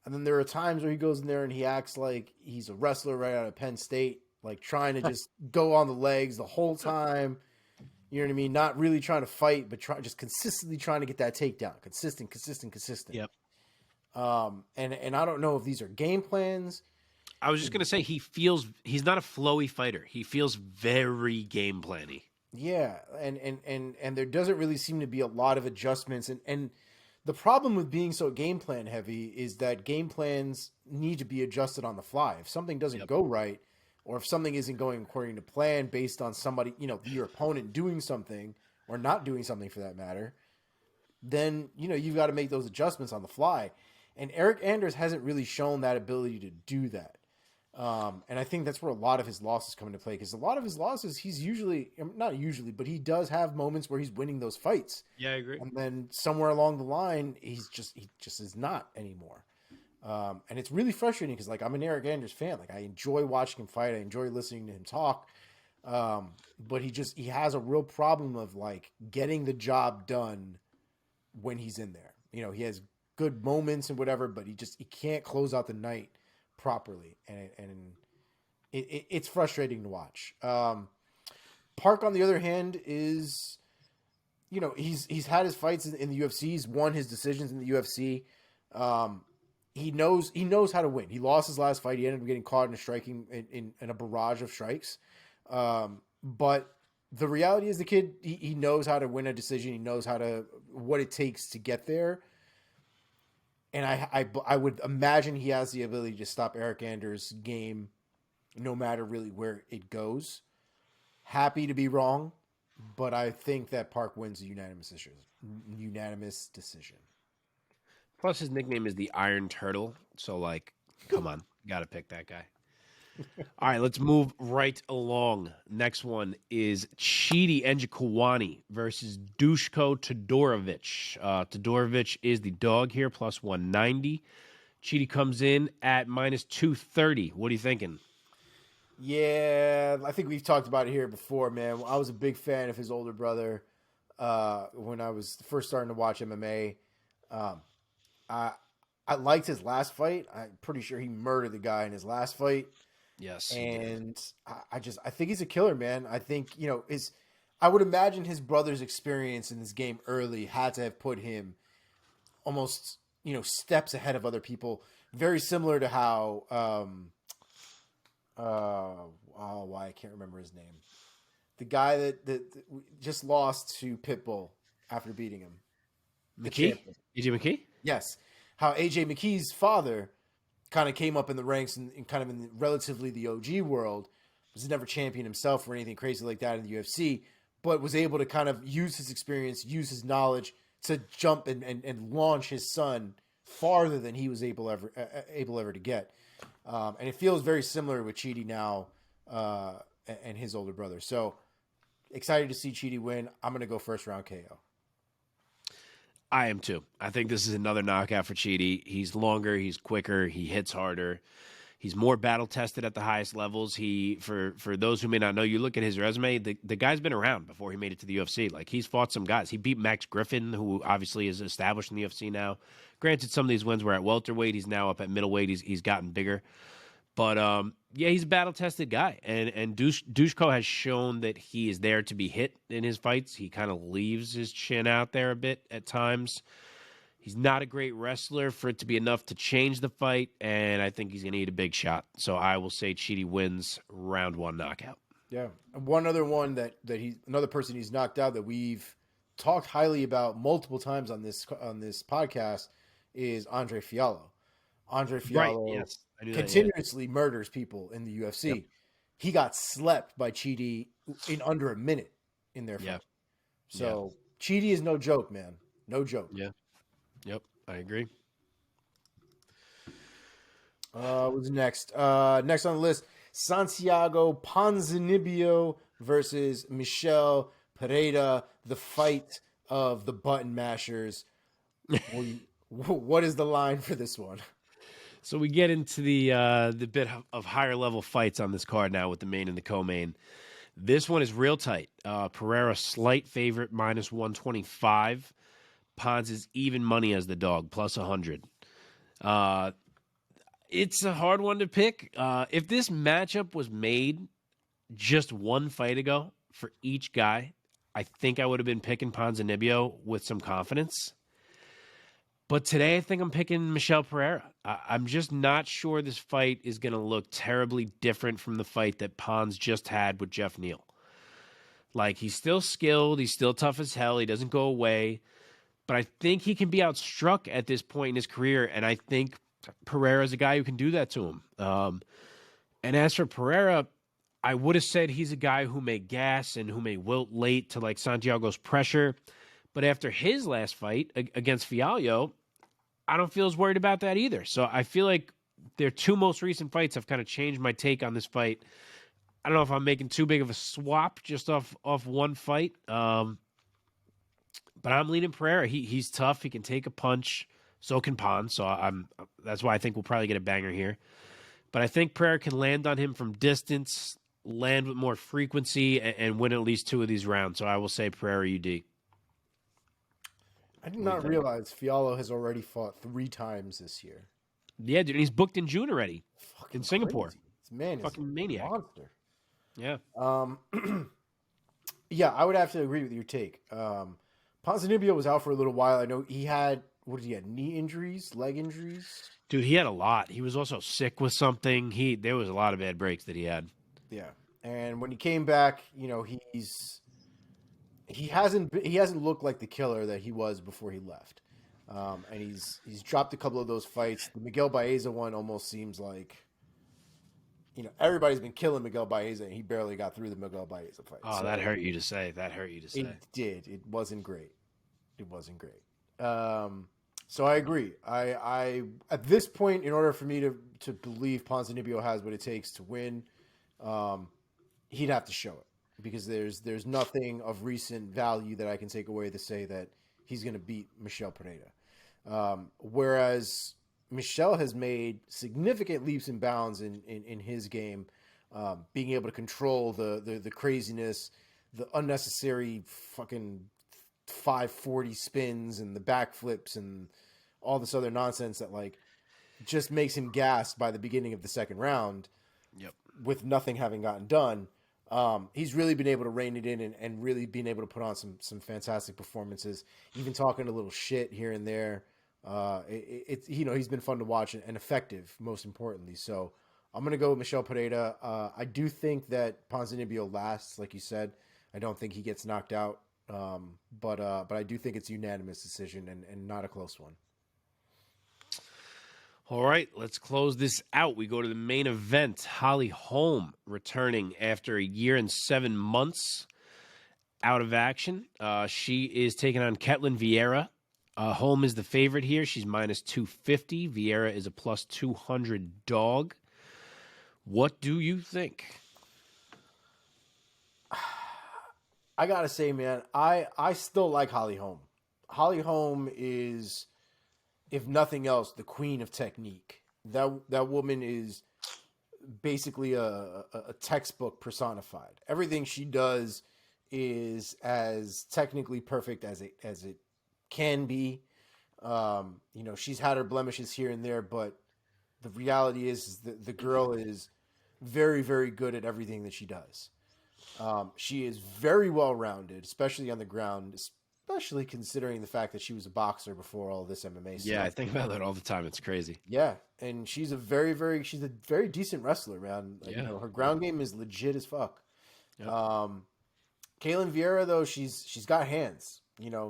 and then there are times where he goes in there and he acts like he's a wrestler right out of Penn State, like trying to just go on the legs the whole time. You know what I mean? Not really trying to fight, but just consistently trying to get that takedown. Consistent. Yep. And I don't know if these are game plans. I was just going to say he's not a flowy fighter. He feels very game planny. Yeah, and there doesn't really seem to be a lot of adjustments. And the problem with being so game plan heavy is that game plans need to be adjusted on the fly. If something doesn't go right, or if something isn't going according to plan based on somebody, your opponent doing something or not doing something for that matter, then, you've got to make those adjustments on the fly. And Eryk Anders hasn't really shown that ability to do that. And I think that's where a lot of his losses come into play, because a lot of his losses, he's not usually, but he does have moments where he's winning those fights. Yeah, I agree. And then somewhere along the line, he just is not anymore. And it's really frustrating because, like, I'm an Eryk Anders fan. Like, I enjoy watching him fight. I enjoy listening to him talk. But he has a real problem of, like, getting the job done when he's in there. He has good moments and whatever, but he can't close out the night properly. And it's frustrating to watch. Park, on the other hand, is, he's had his fights in the UFC. He's won his decisions in the UFC. He knows how to win. He lost his last fight. He ended up getting caught in a striking in a barrage of strikes. But the reality is the kid, he knows how to win a decision. He knows what it takes to get there. And I would imagine he has the ability to stop Eryk Anders' game no matter really where it goes. Happy to be wrong, but I think that Park wins a unanimous decision. Plus, his nickname is the Iron Turtle. So, like, come on. Got to pick that guy. All right, let's move right along. Next one is Chidi Njokuani versus Dusko Todorovic. Todorovic is the dog here, plus 190. Chidi comes in at minus 230. What are you thinking? Yeah, I think we've talked about it here before, man. I was a big fan of his older brother when I was first starting to watch MMA. I liked his last fight. I'm pretty sure he murdered the guy in his last fight. Yes. And I think he's a killer, man. I think, I would imagine his brother's experience in this game early had to have put him almost, steps ahead of other people. Very similar to how, I can't remember his name. The guy that just lost to Pitbull after beating him. McKee? AJ McKee? Yes. How AJ McKee's father kind of came up in the ranks and kind of in relatively the OG world, was never championed himself or anything crazy like that in the UFC, but was able to kind of use his experience, use his knowledge to jump and launch his son farther than he was able ever to get. And it feels very similar with Chidi now and his older brother. So excited to see Chidi win. I'm going to go first round KO. I am too. I think this is another knockout for Chidi. He's longer, he's quicker, he hits harder. He's more battle tested at the highest levels. For those who may not know, you look at his resume, the guy's been around before he made it to the UFC. Like, he's fought some guys. He beat Max Griffin, who obviously is established in the UFC now. Granted, some of these wins were at welterweight. He's now up at middleweight. He's gotten bigger. But, yeah, he's a battle-tested guy. And Dusko has shown that he is there to be hit in his fights. He kind of leaves his chin out there a bit at times. He's not a great wrestler for it to be enough to change the fight, and I think he's going to eat a big shot. So I will say Chidi wins round 1 knockout. Yeah. And one other one another person he's knocked out that we've talked highly about multiple times on this podcast is Andre Fiallo. Andre Fiallo yes. continuously murders people in the UFC. Yep. He got slept by Chidi in under a minute in their fight. So Chidi is no joke, man. No joke. Yeah. Yep. I agree. What's next? Next on the list, Santiago Ponzinibbio versus Michel Pereira, the fight of the button mashers. What is the line for this one? So we get into the bit of higher level fights on this card now with the main and the co-main. This one is real tight. Pereira slight favorite, minus 125. Pons is even money as the dog, plus 100. It's a hard one to pick. If this matchup was made just one fight ago for each guy, I think I would have been picking Ponzinibbio with some confidence. But today I think I'm picking Michel Pereira. I'm just not sure this fight is going to look terribly different from the fight that Pons just had with Jeff Neal. Like, he's still skilled. He's still tough as hell. He doesn't go away. But I think he can be outstruck at this point in his career, and I think Pereira is a guy who can do that to him. And as for Pereira, I would have said he's a guy who may gas and who may wilt late to like Santiago's pressure. But after his last fight against Fialho, I don't feel as worried about that either. So I feel like their two most recent fights have kind of changed my take on this fight. I don't know if I'm making too big of a swap just off one fight. But I'm leaning Pereira. He's tough. He can take a punch. So can Pons. So that's why I think we'll probably get a banger here. But I think Pereira can land on him from distance, land with more frequency, and win at least two of these rounds. So I will say Pereira UD. I did not realize Fialho has already fought 3 times this year. Yeah, dude. He's booked in June already. Fucking in Singapore. Crazy. This man is fucking maniac. Monster. Yeah. Yeah, I would have to agree with your take. Ponzinibbio was out for a little while. I know he had, what did he have, knee injuries, leg injuries? Dude, he had a lot. He was also sick with something. There was a lot of bad breaks that he had. Yeah. And when he came back, you know, he hasn't looked like the killer that he was before he left. And he's dropped a couple of those fights. The Miguel Baeza one almost seems like, you know, everybody's been killing Miguel Baeza, and he barely got through the Miguel Baeza fight. Oh, so that hurt you to say. It did. It wasn't great. So I agree. I at this point, in order for me to believe Ponzinibbio has what it takes to win, he'd have to show it, because there's nothing of recent value that I can take away to say that he's going to beat Michel Pereira. Whereas Michel has made significant leaps and bounds in his game, being able to control the craziness, the unnecessary fucking 540 spins and the backflips and all this other nonsense that like just makes him gassed by the beginning of the second round. Yep. With nothing having gotten done. He's really been able to rein it in and really been able to put on some fantastic performances, even talking a little shit here and there. It's he's been fun to watch and effective, most importantly. So I'm going to go with Michel Pereira. I do think that Ponzinibbio lasts, like you said. I don't think he gets knocked out. But I do think it's a unanimous decision and not a close one. All right, let's close this out. We go to the main event. Holly Holm returning after a year and 7 months out of action. She is taking on Katlyn Vieira. Holm is the favorite here. She's minus 250. Vieira is a plus 200 dog. What do you think? I gotta say, man, I still like Holly Holm. Holly Holm is, if nothing else, the queen of technique. That woman is basically a textbook personified. Everything she does is as technically perfect as it can be. She's had her blemishes here and there, but the reality is that the girl is very, very good at everything that she does. She is very well-rounded, especially on the ground, especially considering the fact that she was a boxer before all this MMA stuff. Yeah, I think about that all the time. It's crazy. Yeah, and she's a very decent wrestler, man. Yeah. Her ground game is legit as fuck. Yep. Katlyn Vieira, though, she's got hands.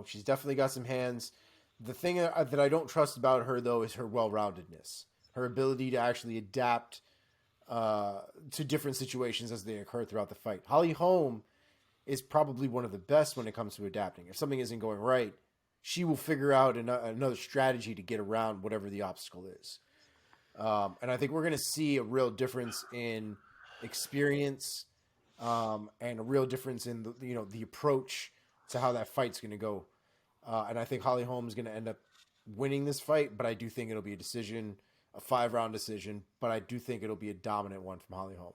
She's definitely got some hands. The thing that I don't trust about her, though, is her well-roundedness, her ability to actually adapt to different situations as they occur throughout the fight. Holly Holm is probably one of the best when it comes to adapting. If something isn't going right, she will figure out another strategy to get around whatever the obstacle is. And I think we're going to see a real difference in experience and a real difference in the approach to how that fight's going to go. And I think Holly Holm is going to end up winning this fight, but I do think it'll be a decision, a 5-round decision, but I do think it'll be a dominant one from Holly Holm.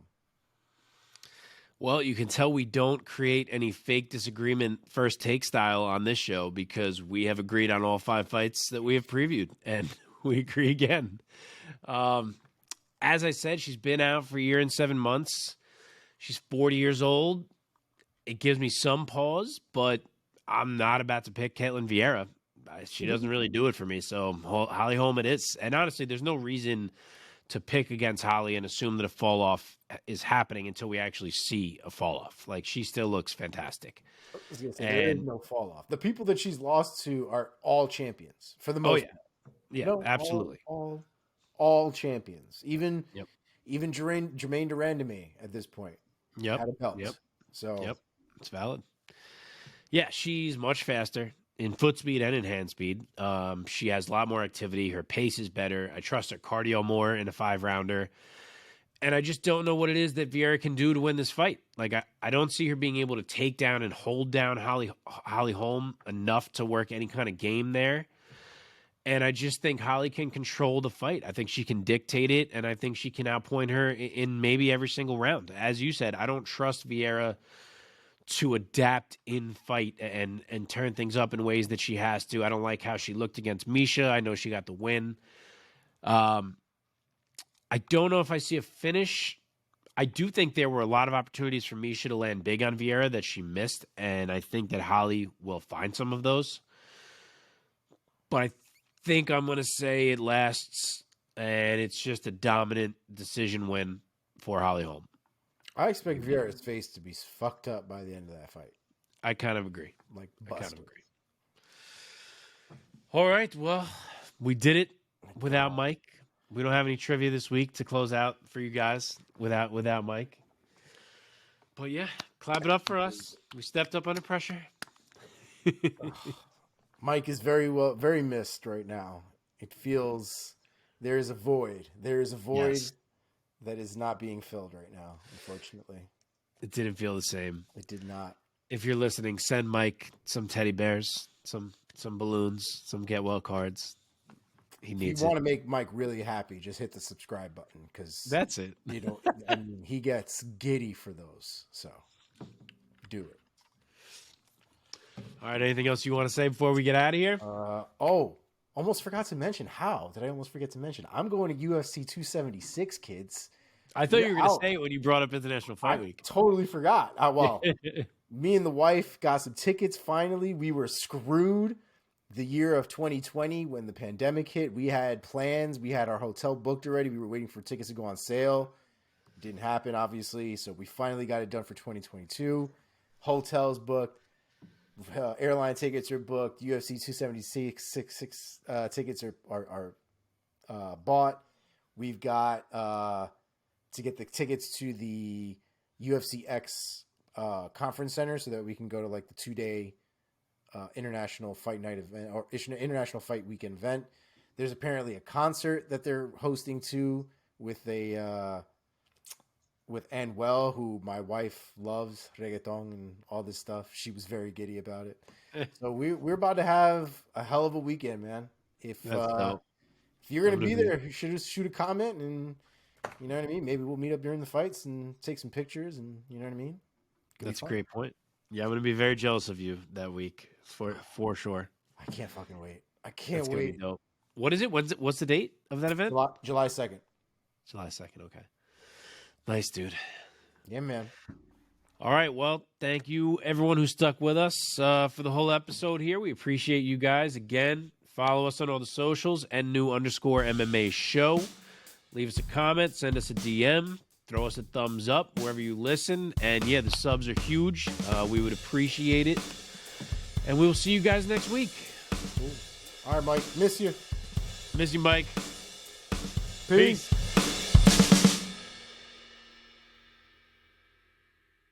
Well, you can tell we don't create any fake disagreement first take style on this show because we have agreed on all 5 fights that we have previewed, and we agree again. As I said, she's been out for a year and 7 months. She's 40 years old. It gives me some pause, but I'm not about to pick Katlyn Vieira. She doesn't really do it for me, so Holly Holm it is. And honestly, there's no reason to pick against Holly and assume that a fall off is happening until we actually see a fall off. Like, she still looks fantastic. There is no fall off. The people that she's lost to are all champions for the most part. Yeah, absolutely. All champions. Even Jermaine Durandamy at this point had a belt. So it's valid. Yeah, she's much faster in foot speed and in hand speed. She has a lot more activity. Her pace is better. I trust her cardio more in a 5-rounder. And I just don't know what it is that Vieira can do to win this fight. Like, I don't see her being able to take down and hold down Holly Holm enough to work any kind of game there. And I just think Holly can control the fight. I think she can dictate it, and I think she can outpoint her in maybe every single round. As you said, I don't trust Vieira to adapt in fight and turn things up in ways that she has to. I don't like how she looked against Misha. I know she got the win. I don't know if I see a finish. I do think there were a lot of opportunities for Misha to land big on Vieira that she missed, and I think that Holly will find some of those. But I think I'm going to say it lasts, and it's just a dominant decision win for Holly Holm. I expect Vieira's face to be fucked up by the end of that fight. I kind of agree. Like, I kind of agree. All right, well, we did it without Mike. We don't have any trivia this week to close out for you guys without Mike. But yeah, clap it up for us. We stepped up under pressure. Mike is very missed right now. It feels there is a void. There is a void that is not being filled right now, unfortunately. It didn't feel the same. It did not. If you're listening, send Mike some teddy bears, some balloons, some get well cards. He needs If you want to make Mike really happy, just hit the subscribe button because that's it. I mean, he gets giddy for those. So do it. All right. Anything else you want to say before we get out of here? Almost forgot to mention. How did I almost forget to mention? I'm going to UFC 276, kids. I thought you were going to say it when you brought up International Fight Week. Totally forgot. Well, me and the wife got some tickets. Finally, we were screwed. The year of 2020, when the pandemic hit, we had plans. We had our hotel booked already. We were waiting for tickets to go on sale. It didn't happen, obviously. So we finally got it done for 2022. Hotels booked. Airline tickets are booked. UFC 276 tickets are bought. We've got to get the tickets to the UFC X conference center so that we can go to like the 2-day international fight night event or international fight weekend event. There's apparently a concert that they're hosting too with Anuel, who my wife loves reggaeton and all this stuff. She was very giddy about it. So we're about to have a hell of a weekend, man. If you're gonna be there, you should just shoot a comment and you know what I mean. Maybe we'll meet up during the fights and take some pictures and you know what I mean. That's a great point. Yeah, I'm gonna be very jealous of you that week for sure. I can't fucking wait. I can't wait. What is it? What's the date of that event? July 2nd. July 2nd. Okay. Nice, dude. Yeah, man. All right. Well, thank you, everyone who stuck with us for the whole episode here. We appreciate you guys. Again, follow us on all the socials, @new_MMA show. Leave us a comment. Send us a DM. Throw us a thumbs up wherever you listen. And, yeah, the subs are huge. We would appreciate it. And we will see you guys next week. Cool. All right, Mike. Miss you. Miss you, Mike. Peace.